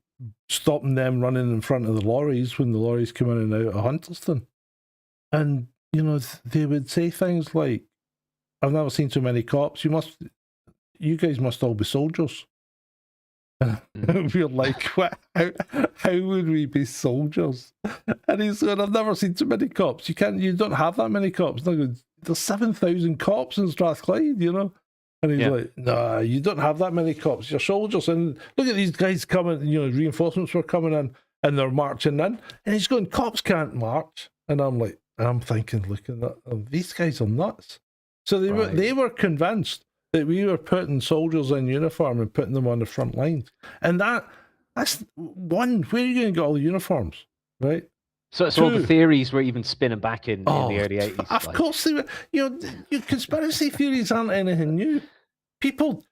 stopping them running in front of the lorries when the lorries come in and out of Hunterston. And, you know, they would say things like, I've never seen so many cops. You guys must all be soldiers. We're like, what? How would we be soldiers? And he's going, I've never seen too many cops. You don't have that many cops. There's 7,000 cops in Strathclyde, you know? And he's like, nah, you don't have that many cops. You're soldiers. And look at these guys coming, you know, reinforcements were coming in and they're marching in. And he's going, cops can't march. And I'm thinking, look at that. Oh, these guys are nuts. So they were convinced that we were putting soldiers in uniform and putting them on the front lines. And that's one, where are you going to get all the uniforms, right? So all the theories were even spinning back in the early 80s. Of course they were. You know, your conspiracy theories aren't anything new. People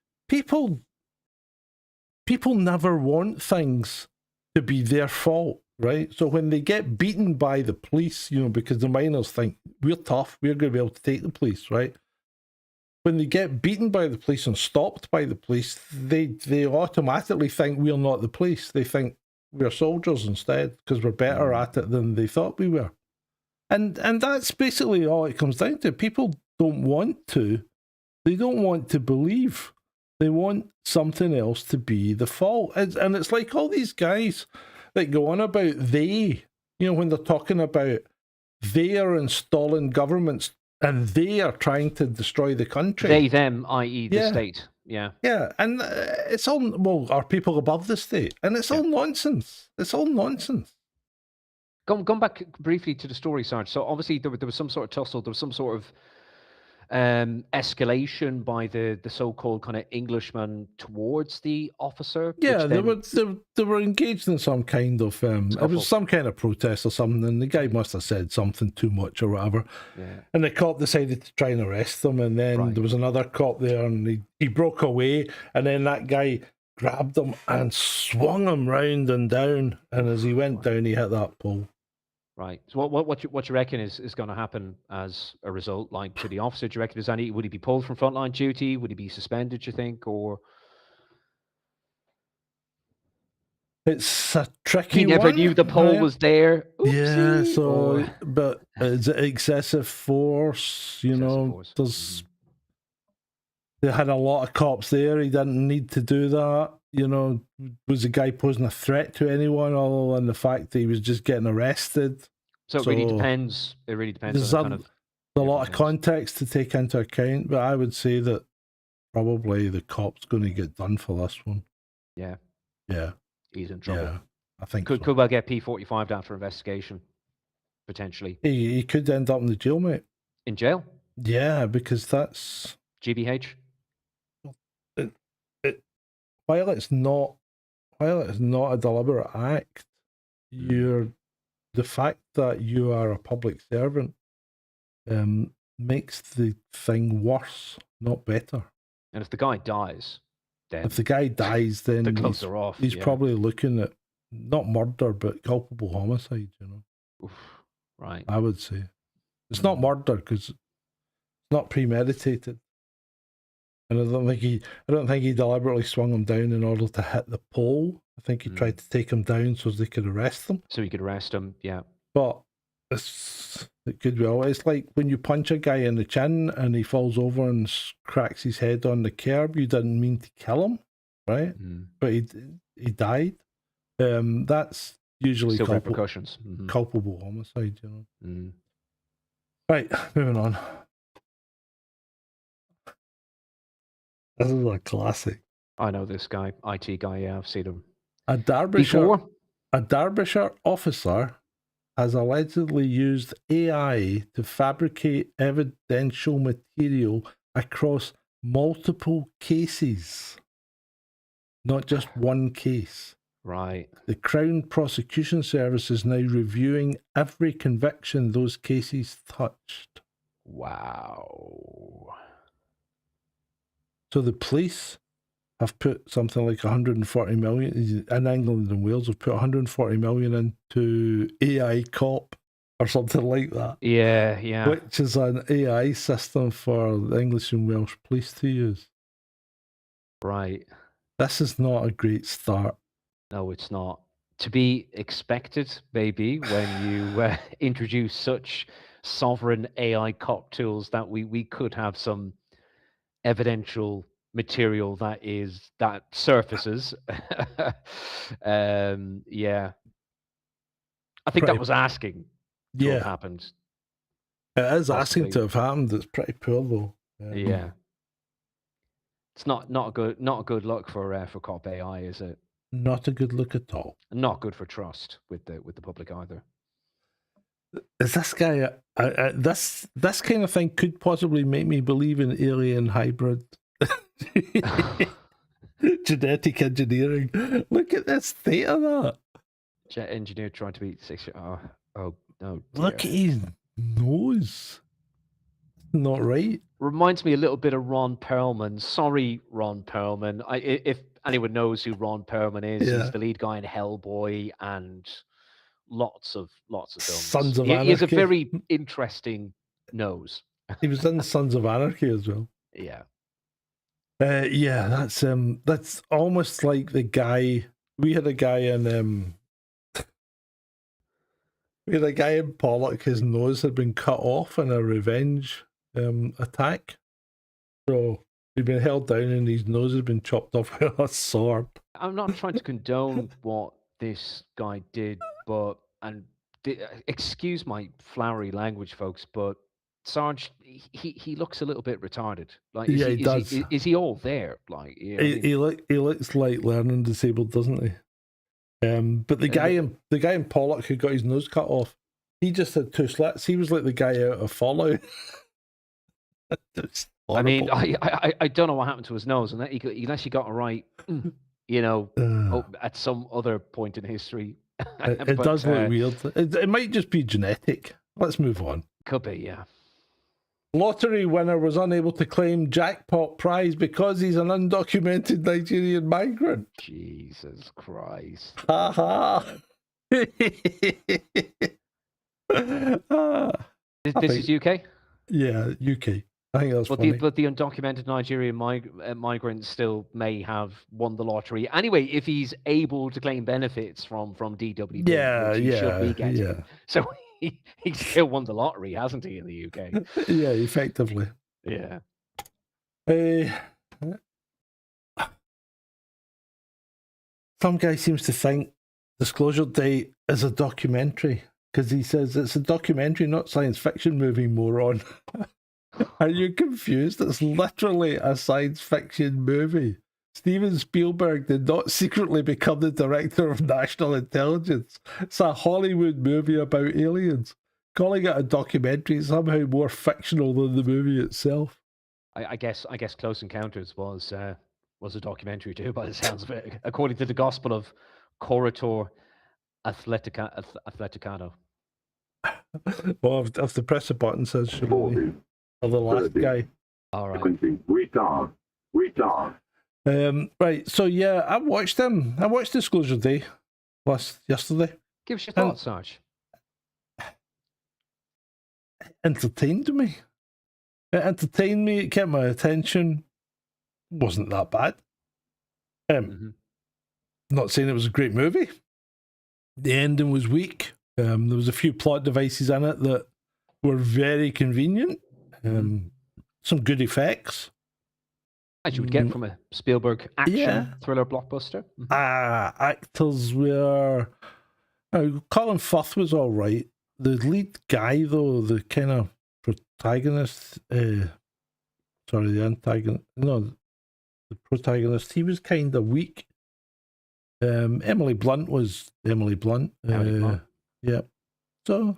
never want things to be their fault, right? So when they get beaten by the police, you know, because the miners think, we're tough, we're going to be able to take the police, right? When they get beaten by the police and stopped by the police, they automatically think we're not the police. They think we're soldiers instead because we're better at it than they thought we were. And that's basically all it comes down to. People don't want to. They don't want to believe. They want something else to be the fault. And it's like all these guys that go on about you know, when they're talking about they are installing governments and they are trying to destroy the country. They, them, i.e. the state. Yeah. Yeah, and it's all, well, are people above the state? And it's all nonsense. It's all nonsense. Going back briefly to the story, Sarge. So obviously there was some sort of tussle. There was some sort of escalation by the so-called kind of Englishman towards the officer. Yeah, which then they were engaged in some kind of it scuffle. was some kind of protest or something, and the guy must have said something too much or whatever. Yeah. And the cop decided to try and arrest them, and then Right. there was another cop there, and he broke away, and then that guy grabbed him and swung him round and down, and as he went down, he hit that pole. Right. So what you reckon is going to happen as a result? Like to the officer, do you reckon would he be pulled from frontline duty? Would he be suspended? Do you think, or It's a tricky he never one, knew the pole right? was there? Yeah, Oopsie, so or... but is it excessive force? You Excessive know, force. there's they had a lot of cops there. He didn't need to do that. You know, was the guy posing a threat to anyone other than the fact that he was just getting arrested? So it really depends. It really depends There's on the kind of a lot of context to take into account, but I would say that probably the cop's going to get done for this one. Yeah. Yeah. He's in trouble. Yeah, I think could well get P45 down for investigation, potentially. He could end up in the jail, mate. In jail? Yeah, because that's GBH. While it's not a deliberate act, the fact that you are a public servant makes the thing worse, not better. And if the guy dies, then then the gloves are off. He's probably looking at not murder but culpable homicide. You know, Oof, right? I would say it's not murder because it's not premeditated. And I don't think he deliberately swung him down in order to hit the pole. I think he tried to take him down so they could arrest him. So he could arrest him, yeah. But it could well. It's like when you punch a guy in the chin and he falls over and cracks his head on the curb. You didn't mean to kill him, right? But he died. That's usually still repercussions. Culpable homicide, you know. Right, moving on. This is a classic. I know this guy, IT guy. Yeah, I've seen him. A Derbyshire officer has allegedly used AI to fabricate evidential material across multiple cases, not just one case. Right. The Crown Prosecution Service is now reviewing every conviction those cases touched. Wow. So the police have put something like 140 million, in England and Wales have put 140 million into AI Cop or something like that. Yeah, yeah. Which is an AI system for the English and Welsh police to use. Right. This is not a great start. No, it's not. To be expected, maybe, when you introduce such sovereign AI cop tools that we could have some evidential material that surfaces. Yeah. I think that was asking to have happened. It is asking to have happened. It's pretty poor though. Yeah. It's not a good look for cop AI, is it? Not a good look at all. Not good for trust with the public either. Is this guy this kind of thing could possibly make me believe in alien hybrid genetic engineering. Look at this state of that. Jet engineer trying to beat 6. Oh no! Look at his nose. Not right. Reminds me a little bit of Ron Perlman. Sorry, Ron Perlman. If anyone knows who Ron Perlman is, he's the lead guy in Hellboy and lots of films. Sons of Anarchy. He has a very interesting nose. He was in Sons of Anarchy as well. Yeah. Yeah, that's almost like the guy. We had a guy in Pollock. His nose had been cut off in a revenge attack. So he'd been held down and his nose had been chopped off with a sword. I'm not trying to condone what this guy did, but excuse my flowery language, folks, but Sarge, he looks a little bit retarded. Like, he does. Is he all there? Like, he looks like learning disabled, doesn't he? But the guy in Pollock who got his nose cut off, he just had 2 slits. He was like the guy out of Fallout. It's I mean, horrible. I don't know what happened to his nose, unless he got it right, at some other point in history. It But does look weird. It might just be genetic. Let's move on. could be, yeah. Lottery winner was unable to claim jackpot prize because he's an undocumented Nigerian migrant. Jesus Christ. Ha ha. This is UK? Yeah, UK. I think that's funny. But the undocumented Nigerian migrant still may have won the lottery. Anyway, if he's able to claim benefits from DWP, which he should be getting. Yeah. So he still won the lottery, hasn't he, in the UK? Yeah, effectively. Yeah. Some guy seems to think Disclosure Day is a documentary because he says it's a documentary, not science fiction movie, moron. Are you confused? It's literally a science fiction movie. Steven Spielberg did not secretly become the director of national intelligence. It's a Hollywood movie about aliens. Calling it a documentary is somehow more fictional than the movie itself. I guess Close Encounters was a documentary too, by the sounds of it, according to the Gospel of Corridor Atleticano. Well, if the press a button says surely, or the last guy. All right. Retard. Right, so yeah, I watched them. I watched Disclosure Day yesterday. Give us your thoughts, Sarge. Entertained me. It entertained me. It kept my attention. Wasn't that bad. Not saying it was a great movie. The ending was weak. There was a few plot devices in it that were very convenient. Some good effects. As you would get from a Spielberg action thriller blockbuster. Actors were... Colin Firth was all right. The lead guy, though, the kind of protagonist... the antagonist... No, the protagonist, he was kind of weak. Emily Blunt was Emily Blunt. Yeah. So,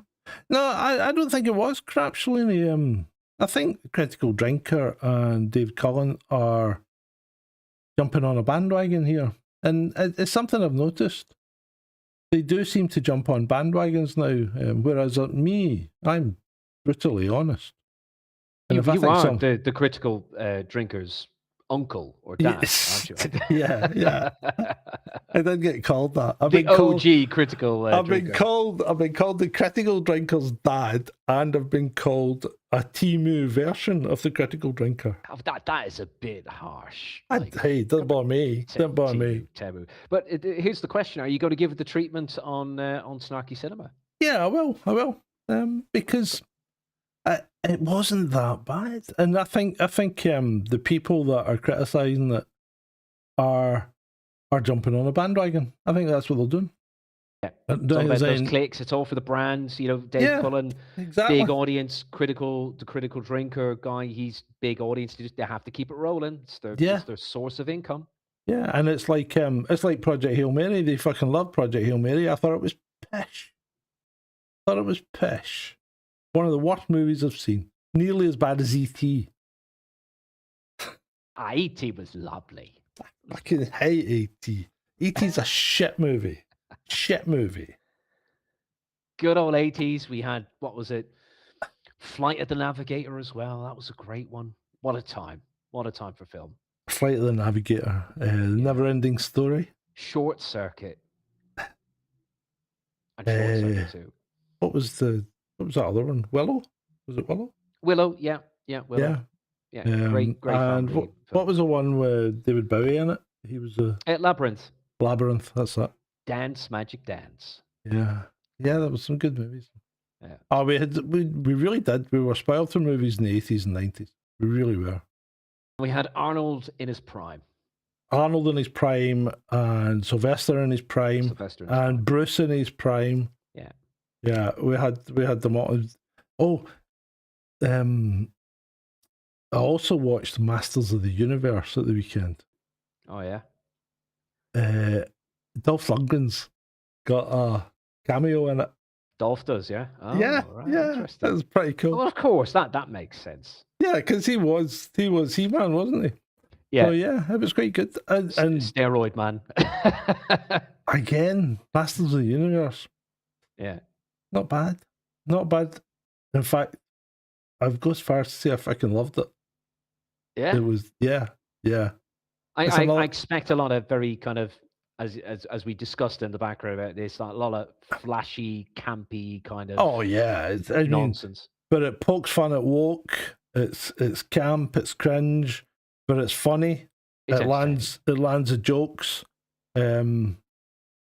no, I don't think it was crap, Shalini. I think Critical Drinker and Dave Cullen are jumping on a bandwagon here. And it's something I've noticed. They do seem to jump on bandwagons now, whereas me, I'm brutally honest. And you are the Critical Drinker's uncle or dad, aren't you? Yeah. I did get called that. OG Critical I've Drinker. been called the Critical Drinker's dad, and I've been called a Timu version of the Critical Drinker. Oh, that is a bit harsh. Hey, don't bother me. Don't bother me. Taboo. But here's the question: are you going to give it the treatment on Snarky Cinema? Yeah, I will. Because it wasn't that bad, and I think the people that are criticising it are jumping on a bandwagon. I think that's what they're doing. Yeah, it's all about those clicks. It's all for the brands. Dave Cullen, exactly. Big audience, the Critical Drinker guy. He's big audience. They have to keep it rolling. It's their source of income. Yeah, and it's like Project Hail Mary. They fucking love Project Hail Mary. I thought it was pish. One of the worst movies I've seen. Nearly as bad as E.T. E.T. was lovely. I fucking hate E.T. E.T.'s a shit movie. Good old 80s. We had, what was it? Flight of the Navigator as well. That was a great one. What a time for film. Flight of the Navigator. Never-ending Story. Short Circuit. And Short Circuit too. What was that other one? Willow? Was it Willow? Willow, yeah, Willow. Yeah, great. And what was the one with David Bowie in it? He was Labyrinth. Labyrinth, that's it. Magic Dance. Yeah, that was some good movies. Yeah. Oh, we really did. We were spoiled for movies in the 80s and 90s. We really were. We had Arnold in his prime. Arnold in his prime, and Sylvester in his prime, and Bruce in his prime. Yeah. Yeah, we had them all. Oh, I also watched Masters of the Universe at the weekend. Oh yeah. Dolph Lundgren's got a cameo in it. Dolph does, yeah. Oh, Yeah, right, yeah, interesting. that's pretty cool. Well, of course, that makes sense. Yeah, because he was He-Man, wasn't he? So Yeah, yeah, it was quite good. And steroid man. again, Masters of the Universe, Yeah, not bad, not bad. In fact, I've go as far as to say I fucking loved it. yeah. It was yeah. It's I another, expect a lot of very kind of as we discussed in the background about this, like a lot of flashy, campy kind of oh yeah, I mean, nonsense. but it pokes fun at woke. It's camp, it's cringe, but it's funny. It's It lands the jokes. Yeah,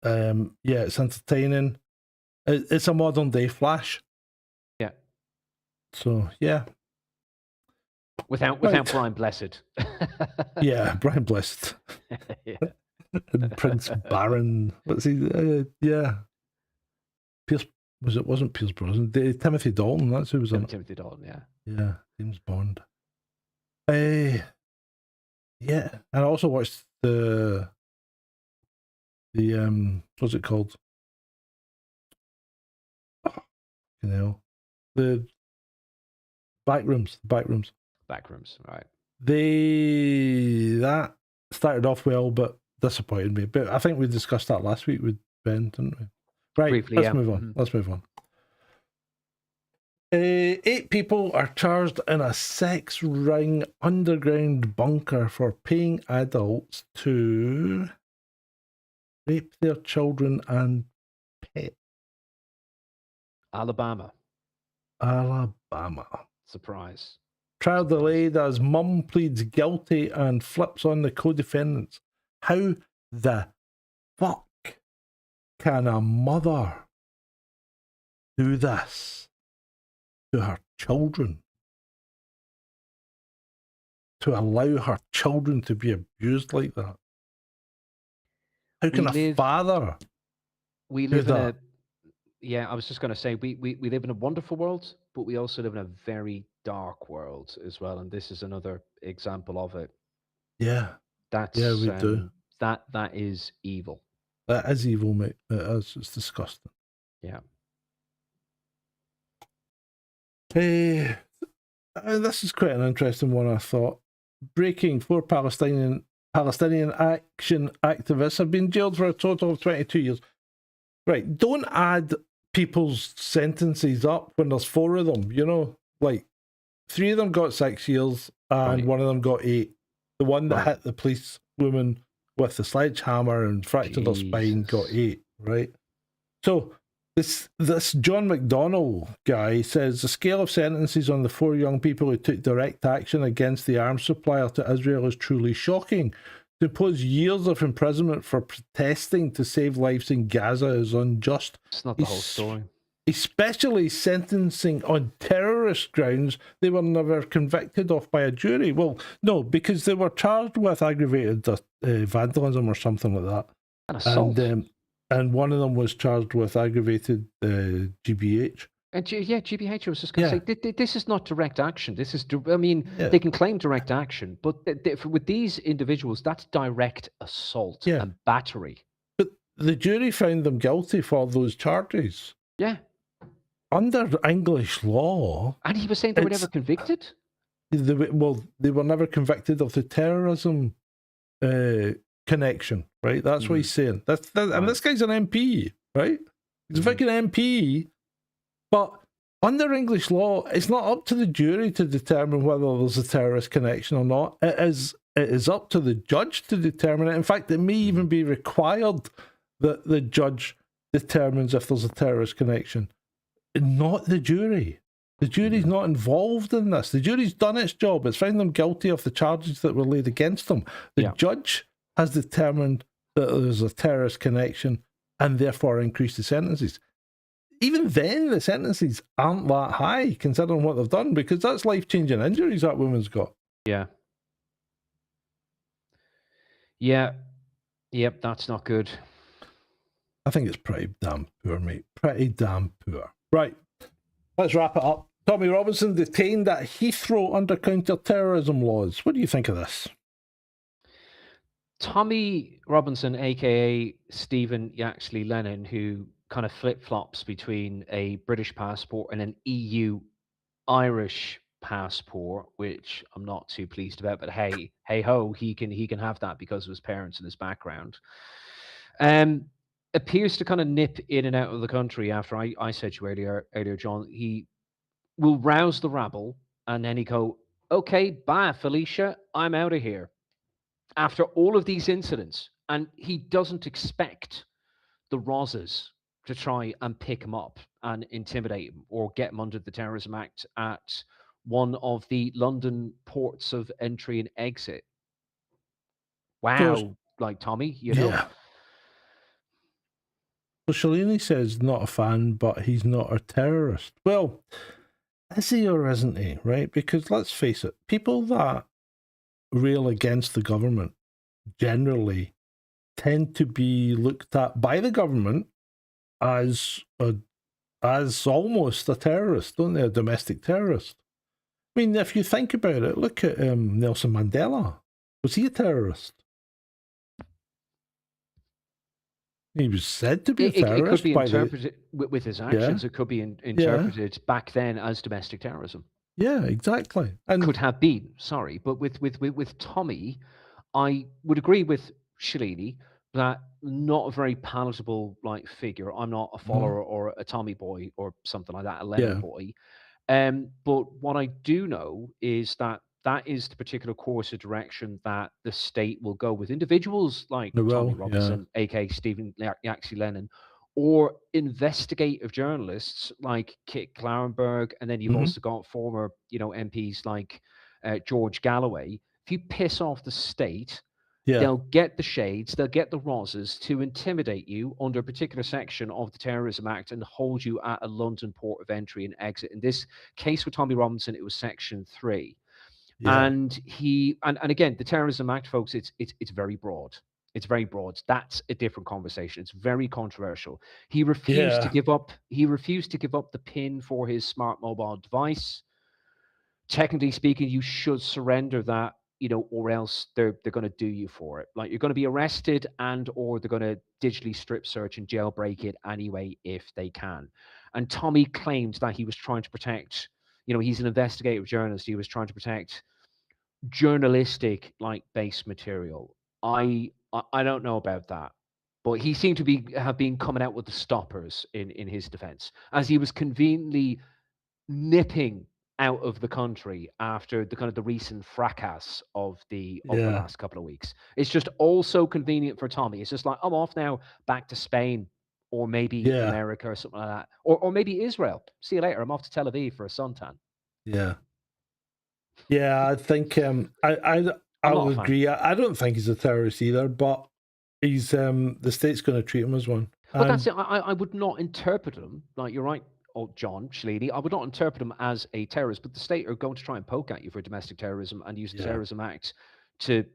it's entertaining. It's a modern day Flash. Yeah. So yeah, Without Right. Brian Blessed. yeah, Brian Blessed Yeah. and Prince Baron. What's he? Yeah, Pierce wasn't Pierce Brosnan. Timothy Dalton. That's who was on it. Timothy Dalton, yeah. Yeah, James Bond. Yeah, and I also watched the what's it called? You know, the Backrooms. Backrooms, right. That started off well, but disappointed me. But I think we discussed that last week with Ben, didn't we? Right, Briefly, let's yeah. move on. Let's move on. 8 people are charged in a sex ring underground bunker for paying adults to rape their children and pets. Alabama. Surprise. Trial delayed as mum pleads guilty and flips on the co-defendants. How the fuck can a mother do this to her children? To allow her children to be abused like that? How can a father We do live in that? yeah, I was just going to say, we live in a wonderful world, but we also live in a very dark world as well. And this is another example of it. Yeah. That's, yeah, we do. That is evil. That is evil, mate. It is. It's disgusting. Yeah. Hey, this is quite an interesting one, I thought. Breaking: 4 Palestinian action activists have been jailed for a total of 22 years. Right, don't add people's sentences up when there's 4 of them, you know? Like, 3 of them got 6 years and one of them got 8. The one that hit the police woman with the sledgehammer and fractured her spine got 8, right? So this John McDonnell guy says the scale of sentences on the 4 young people who took direct action against the arms supplier to Israel is truly shocking. To impose years of imprisonment for protesting to save lives in Gaza is unjust. It's not the whole story. Especially sentencing on terrorist grounds they were never convicted of by a jury. Well, no, because they were charged with aggravated vandalism or something like that. An assault. And one of them was charged with aggravated GBH. And GBH, I was just going to say, this is not direct action. This is, they can claim direct action, but with these individuals, that's direct assault and battery. But the jury found them guilty for those charges. Yeah. Under English law. And he was saying they were never convicted? They were never convicted of the terrorism connection, right? That's what he's saying. And this guy's an MP, right? He's a fucking MP. But under English law, it's not up to the jury to determine whether there's a terrorist connection or not. It is up to the judge to determine it. In fact, it may even be required that the judge determines if there's a terrorist connection, not the jury. The jury's not involved in this. The jury's done its job. It's found them guilty of the charges that were laid against them. The judge has determined that there's a terrorist connection and therefore increased the sentences. Even then, the sentences aren't that high, considering what they've done, because that's life-changing injuries that woman's got. Yeah. Yeah. Yep, that's not good. I think it's pretty damn poor, mate. Pretty damn poor. Right, let's wrap it up. Tommy Robinson detained at Heathrow under counter-terrorism laws. What do you think of this? Tommy Robinson, a.k.a. Stephen Yaxley Lennon, who kind of flip-flops between a British passport and an EU Irish passport, which I'm not too pleased about, but hey ho, he can have that because of his parents and his background. Appears to kind of nip in and out of the country after I said to you earlier, John, he will rouse the rabble and then he go, okay, bye, Felicia, I'm out of here. After all of these incidents, and he doesn't expect the Rosses to try and pick him up and intimidate him or get him under the Terrorism Act at one of the London ports of entry and exit. Wow, like Tommy, you know? Yeah. So Shalini says not a fan, but he's not a terrorist. Well, is he or isn't he, right? Because let's face it, people that rail against the government generally tend to be looked at by the government as almost a terrorist, don't they? A domestic terrorist. I mean, if you think about it, look at Nelson Mandela. Was he a terrorist? He was said to be a terrorist. It could be interpreted with his actions. Yeah. It could be interpreted back then as domestic terrorism. Yeah, exactly. And could have been, sorry. But with Tommy, I would agree with Shalini that not a very palatable figure. I'm not a follower or a Tommy boy or something like that, a Lennon boy. But what I do know is that is the particular course of direction that the state will go with individuals like Tommy Robinson, aka Stephen Yaxley Lennon, or investigative journalists like Kit Clarenberg, and then you've also got former, MPs like George Galloway. If you piss off the state, they'll get the shades, they'll get the Rosses to intimidate you under a particular section of the Terrorism Act and hold you at a London port of entry and exit. In this case with Tommy Robinson, it was Section 3. Yeah. And again, the Terrorism Act, folks, it's very broad. It's very broad. That's a different conversation. It's very controversial. He refused to give up. He refused to give up the PIN for his smart mobile device. Technically speaking, you should surrender that, or else they're going to do you for it. Like, you're going to be arrested or they're going to digitally strip search and jailbreak it anyway if they can. And Tommy claimed that he was trying to protect, he's an investigative journalist. He was trying to protect journalistic base material. I don't know about that, but he seemed to have been coming out with the stoppers in his defense, as he was conveniently nipping out of the country after the recent fracas of the last couple of weeks. It's just all so convenient for Tommy. It's just like, I'm off now, back to Spain or maybe America or something like that, or maybe Israel. See you later. I'm off to Tel Aviv for a suntan. Yeah, I think I would agree. I don't think he's a terrorist either, but he's the state's going to treat him as one. But that's it. I would not interpret him, like, you're right, John Shalini, I would not interpret him as a terrorist, but the state are going to try and poke at you for domestic terrorism and use the Terrorism Act to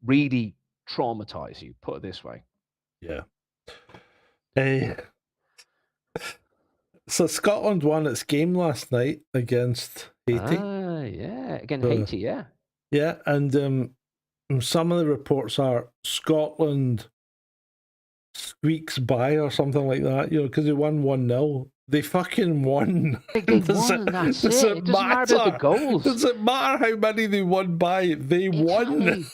really traumatize you, put it this way. Yeah. So Scotland won its game last night against Haiti. Haiti, Yeah, and some of the reports are Scotland squeaks by or something like that, because they won 1-0. They fucking won. They won, that's it. It doesn't matter the goals. Does it matter how many they won by? They won.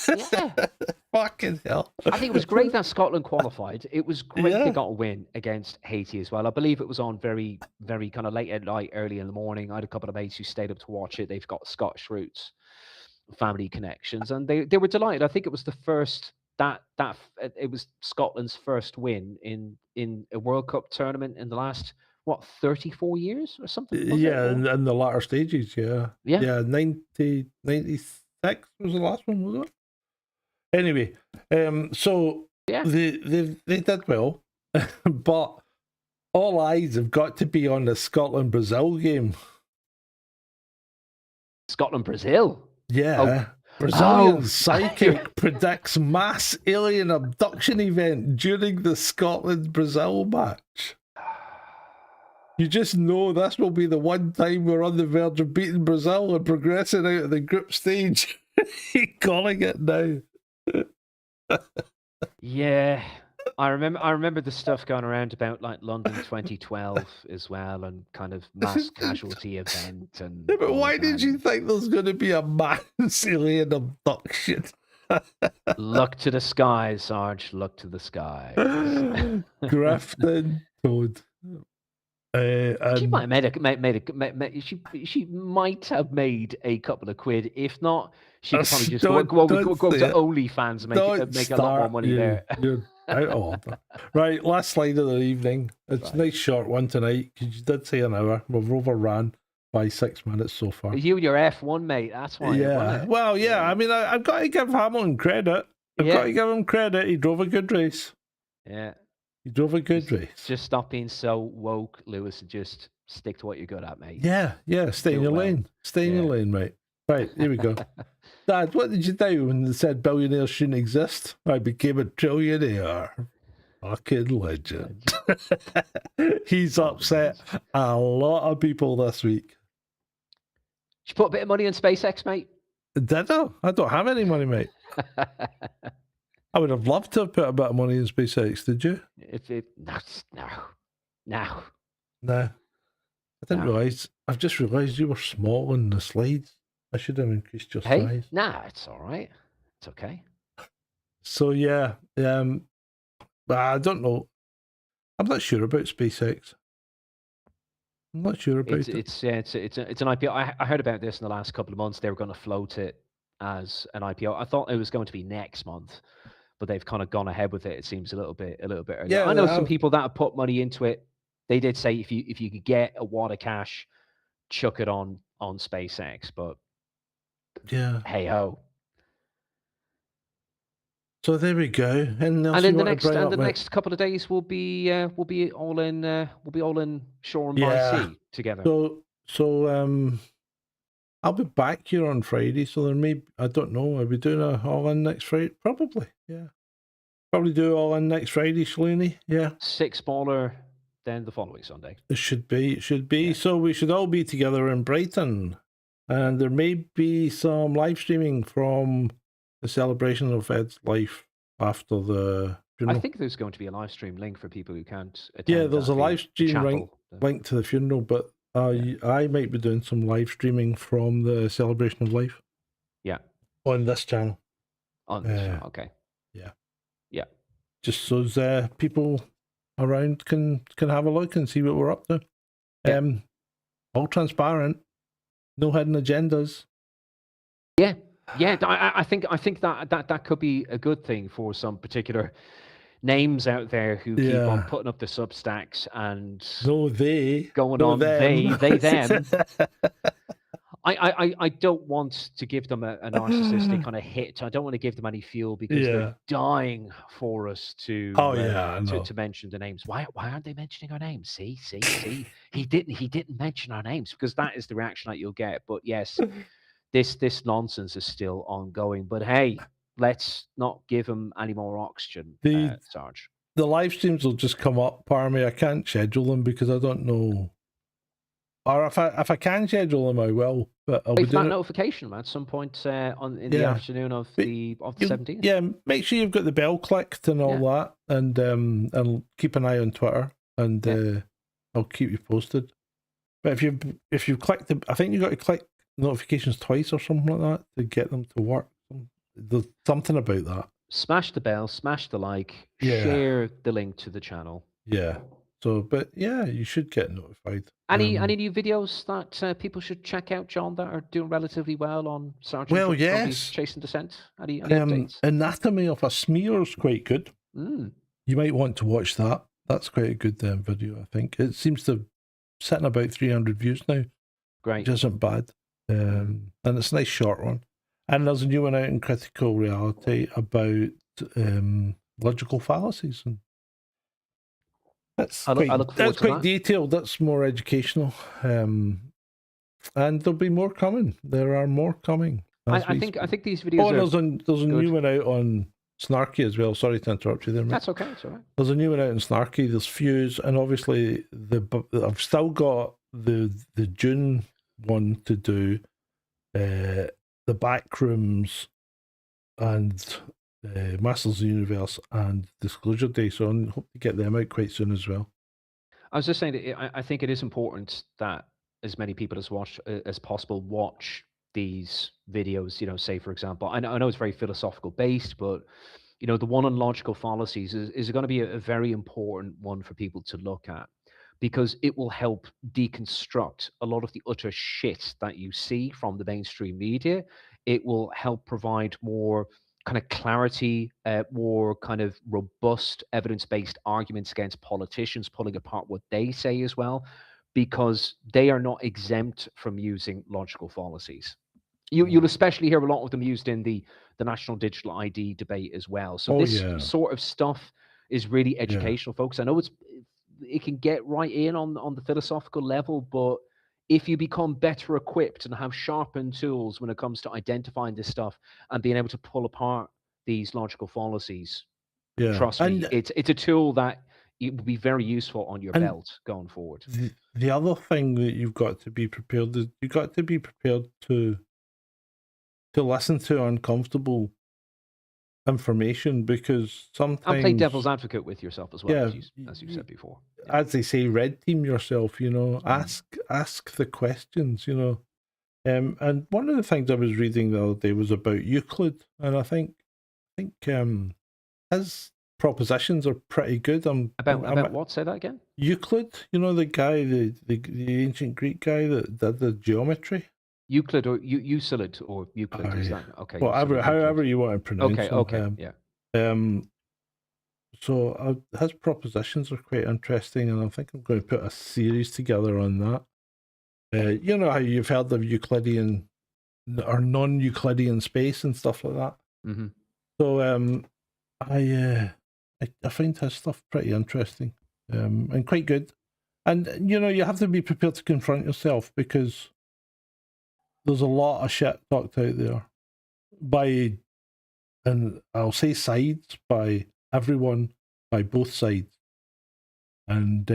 Yeah. Fucking hell. I think it was great that Scotland qualified. It was great they got a win against Haiti as well. I believe it was on very, very kind of late at night, early in the morning. I had a couple of mates who stayed up to watch it. They've got Scottish roots, family connections, and they were delighted. I think it was the first it was Scotland's first win in a World Cup tournament in the last 34 years or something. In the latter stages. 96 was the last one, was it? Anyway, so they did well, but all eyes have got to be on the Scotland-Brazil game. Scotland-Brazil? Yeah. Brazilian psychic predicts mass alien abduction event during the Scotland-Brazil match. You just know this will be the one time we're on the verge of beating Brazil and progressing out of the group stage. Calling it now. Yeah. I remember the stuff going around about like London 2012 as well, and kind of mass casualty event and Yeah, but all why of did that. you think there's going to be a mass alien abduction? Look to the skies, Sarge. Look to the skies. Grafton Toad. She And might have she might have made a couple of quid. If not, she could probably just go don't to say it. OnlyFans and Don't make a lot more start. money there. You're out of order. Right, last slide of the evening. It's Right. a nice short one tonight because you did say an hour. We've overran by 6 minutes so far. You and your F1 mate, that's why. Yeah. Wasn't it? Well, yeah. I mean, I've got to give Hamilton credit. I've got to give him credit. He drove a good race. Yeah. He drove a good race. Just stop being so woke, Lewis, and just stick to what you're good at, mate. Yeah. Stay in your lane. Stay in your lane, mate. Right, here we go. Dad, what did you do when they said billionaires shouldn't exist? I became a trillionaire. Fucking legend. He's upset a lot of people this week. Did you put a bit of money in SpaceX, mate? Did I? I don't have any money, mate. I would have loved to have put a bit of money in SpaceX. Did you? No. Nah. I didn't realise. I've just realised you were small in the slides. I should have increased your size. Nah, it's all right. It's okay. So yeah, but I don't know. I'm not sure about SpaceX. I'm not sure about it. It's an IPO. I heard about this in the last couple of months. They were going to float it as an IPO. I thought it was going to be next month, but they've kind of gone ahead with it. It seems a little bit early. Yeah, I know some people that have put money into it. They did say if you could get a wad of cash, chuck it on SpaceX. But yeah, hey ho. So there we go. And in the next couple of days we'll be all in shore and by sea together. So I'll be back here on Friday. So there may, I don't know. Are we doing a all in next Friday? Probably. Yeah. Probably do all in next Friday, Shalini. Yeah. 6 smaller than the following Sunday. It should be. Yeah. So we should all be together in Brighton, and there may be some live streaming from the celebration of Ed's life after the funeral. I think there's going to be a live stream link for people who can't attend. Yeah, there's a live stream link to the funeral, but I might be doing some live streaming from the celebration of life. Yeah. On this channel. On this channel, okay. Yeah. Yeah. Just so people around can have a look and see what we're up to. Yeah. All transparent, no hidden agendas. Yeah. Yeah, I think that could be a good thing for some particular names out there who keep on putting up the Substacks and they them. I don't want to give them a narcissistic kind of hit. I don't want to give them any fuel because they're dying for us to to mention the names. Why aren't they mentioning our names? See, he didn't mention our names, because that is the reaction that you'll get. But yes. This nonsense is still ongoing, but hey, let's not give them any more oxygen, Sarge. The live streams will just come up, Parmy. I can't schedule them because I don't know. Or if I can schedule them, I will. But I'll be doing that notification at some point in the afternoon of the 17th. Yeah, make sure you've got the bell clicked and all that, and keep an eye on Twitter, and I'll keep you posted. But if you click I think you got to click notifications twice or something like that to get them to work. There's something about that. Smash the bell, smash the like, share the link to the channel. Yeah. So, but yeah, you should get notified. Any new videos that people should check out, John, that are doing relatively well on Sgt Grumpy's Chasing Descent? Any updates? Anatomy of a Smear is quite good. You might want to watch that. That's quite a good video, I think. It seems to sit in about 300 views now. Great. Which isn't bad. And it's a nice short one. And there's a new one out in Critical Reality about logical fallacies, and that's quite detailed. That's more educational, and there'll be more coming. There are more coming. I think these videos. There's a new one out on Snarky as well. Sorry to interrupt you there, mate. That's okay. It's all right. There's a new one out on Snarky. There's Fuse, and obviously I've still got the June one to do, the back rooms and Masters of the Universe and Disclosure Day. So I hope to get them out quite soon as well. I was just saying that I think it is important that as many people as possible watch these videos. Say for example, I know it's very philosophical based, but the one on logical fallacies is going to be a very important one for people to look at because it will help deconstruct a lot of the utter shit that you see from the mainstream media. It will help provide more kind of clarity, more kind of robust evidence-based arguments against politicians pulling apart what they say as well, because they are not exempt from using logical fallacies. You'll especially hear a lot of them used in the national digital ID debate as well. So this sort of stuff is really educational, folks. I know it can get right in on the philosophical level, but if you become better equipped and have sharpened tools when it comes to identifying this stuff and being able to pull apart these logical fallacies, trust me, it's a tool that it will be very useful on your belt going forward. The other thing that you've got to be prepared is you've got to be prepared to listen to uncomfortable information, because sometimes... And play devil's advocate with yourself as well, as you said before. Yeah. As they say, red team yourself, ask the questions, and one of the things I was reading the other day was about Euclid, and I think his propositions are pretty good. About what? Say that again? Euclid, the guy, the ancient Greek guy that did the geometry. Euclid or Euclid or Euclid, is that okay? However you want to pronounce it. Okay, yeah. So his propositions are quite interesting, and I think I'm going to put a series together on that. You know how you've heard of Euclidean or non-Euclidean space and stuff like that. Mm-hmm. So I find his stuff pretty interesting, and quite good. And you have to be prepared to confront yourself, because there's a lot of shit talked out there and I'll say sides, by everyone, by both sides. And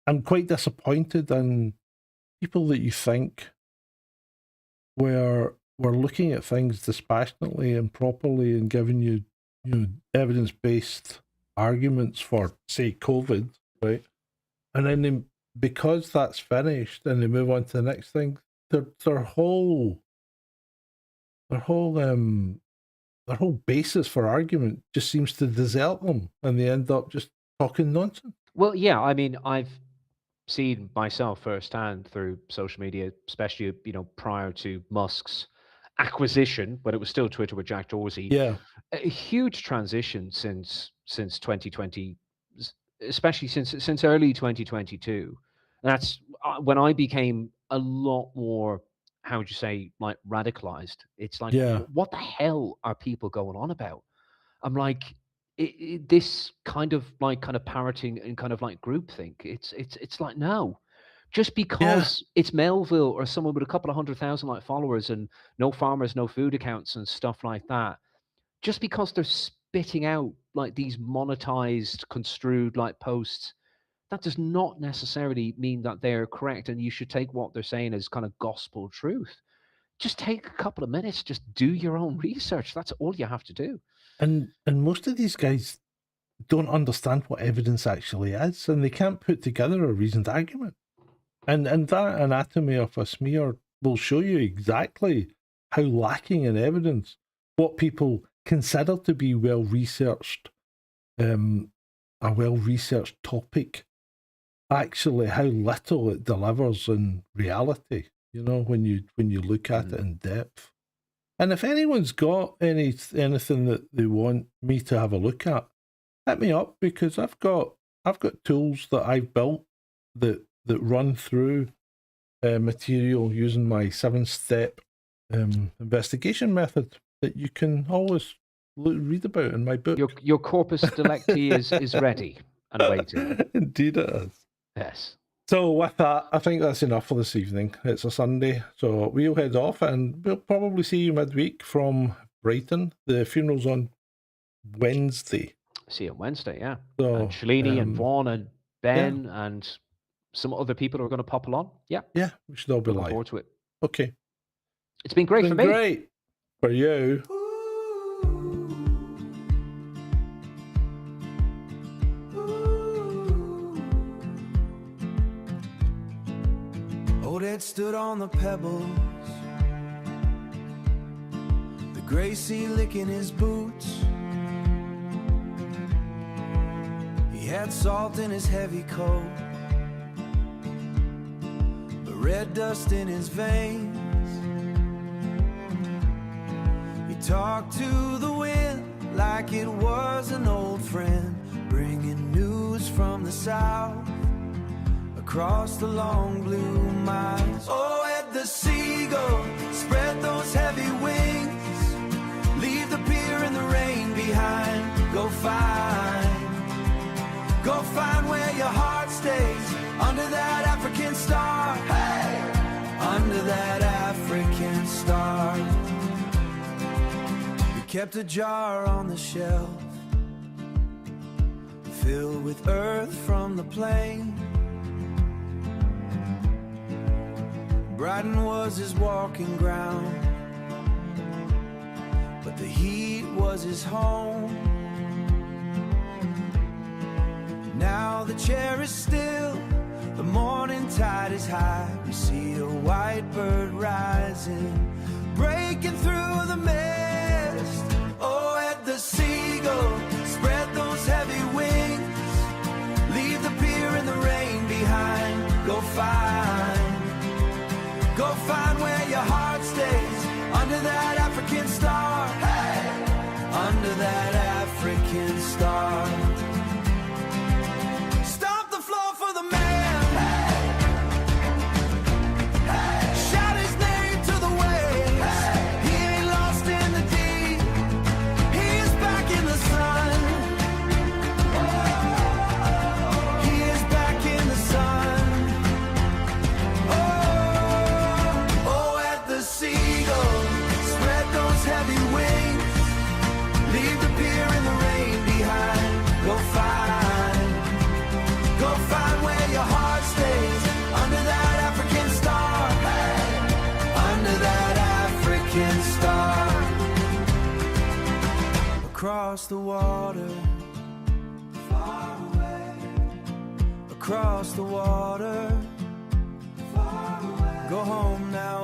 I'm quite disappointed in people that you think were looking at things dispassionately and properly and giving you evidence-based arguments for, say, COVID, right? And then because that's finished and they move on to the next thing, their whole basis for argument just seems to desert them, and they end up just talking nonsense. Well, yeah, I mean, I've seen myself firsthand through social media, especially prior to Musk's acquisition, but it was still Twitter with Jack Dorsey. Yeah, a huge transition since 2020, especially since early 2022. And that's when I became a lot more, how would you say, like radicalized. It's like, what the hell are people going on about? I'm like, this kind of parroting and kind of like groupthink. It's like, no, just because it's Melville or someone with a couple of 100,000 like followers and no farmers, no food accounts and stuff like that, just because they're spitting out like these monetized, construed like posts, that does not necessarily mean that they're correct. And you should take what they're saying as kind of gospel truth. Just take a couple of minutes, just do your own research. That's all you have to do. And most of these guys don't understand what evidence actually is, and they can't put together a reasoned argument. And that anatomy of a smear will show you exactly how lacking in evidence, what people consider to be a well-researched topic, actually how little it delivers in reality, when you look at it in depth. And if anyone's got anything that they want me to have a look at, hit me up, because I've got tools that I've built that run through material using my 7-step investigation method that you can always read about in my book. Your corpus delicti is ready and waiting. Indeed it is. Yes. So with that, I think that's enough for this evening. It's a Sunday, so we'll head off, and we'll probably see you midweek from Brighton. The funeral's on Wednesday. See you on Wednesday, yeah. So, and Shalini and Vaughn and Ben and some other people are going to pop along. Yeah. Yeah, we should all be looking live. forward to it. Okay. It's been great for me. Great for you. it stood on the pebbles, the gray sea licking his boots. He had salt in his heavy coat, but red dust in his veins. He talked to the wind like it was an old friend, bringing news from the south across the long blue miles. Oh, at the seagull, spread those heavy wings, leave the pier and the rain behind. Go find where your heart stays, under that African star. Hey, under that African star. We kept a jar on the shelf, filled with earth from the plain. Brighton was his walking ground, but the heat was his home. Now the chair is still, the morning tide is high. We see a white bird rising, breaking through the mist. Oh, at the seagull, spread those heavy wings, leave the pier and the rain behind. Go find where your heart stays, under that African star. Hey, under that African star. Stop the flow for the man. Hey, hey. Shout his name to the waves. Hey. He ain't lost in the deep. He is back in the sun. Oh, he is back in the sun. Seagull, spread those heavy wings, leave the pier and the rain behind. Go find where your heart stays, under that African star. Hey, under that African star. Across the water, far away. Across the water, far away. Go home now.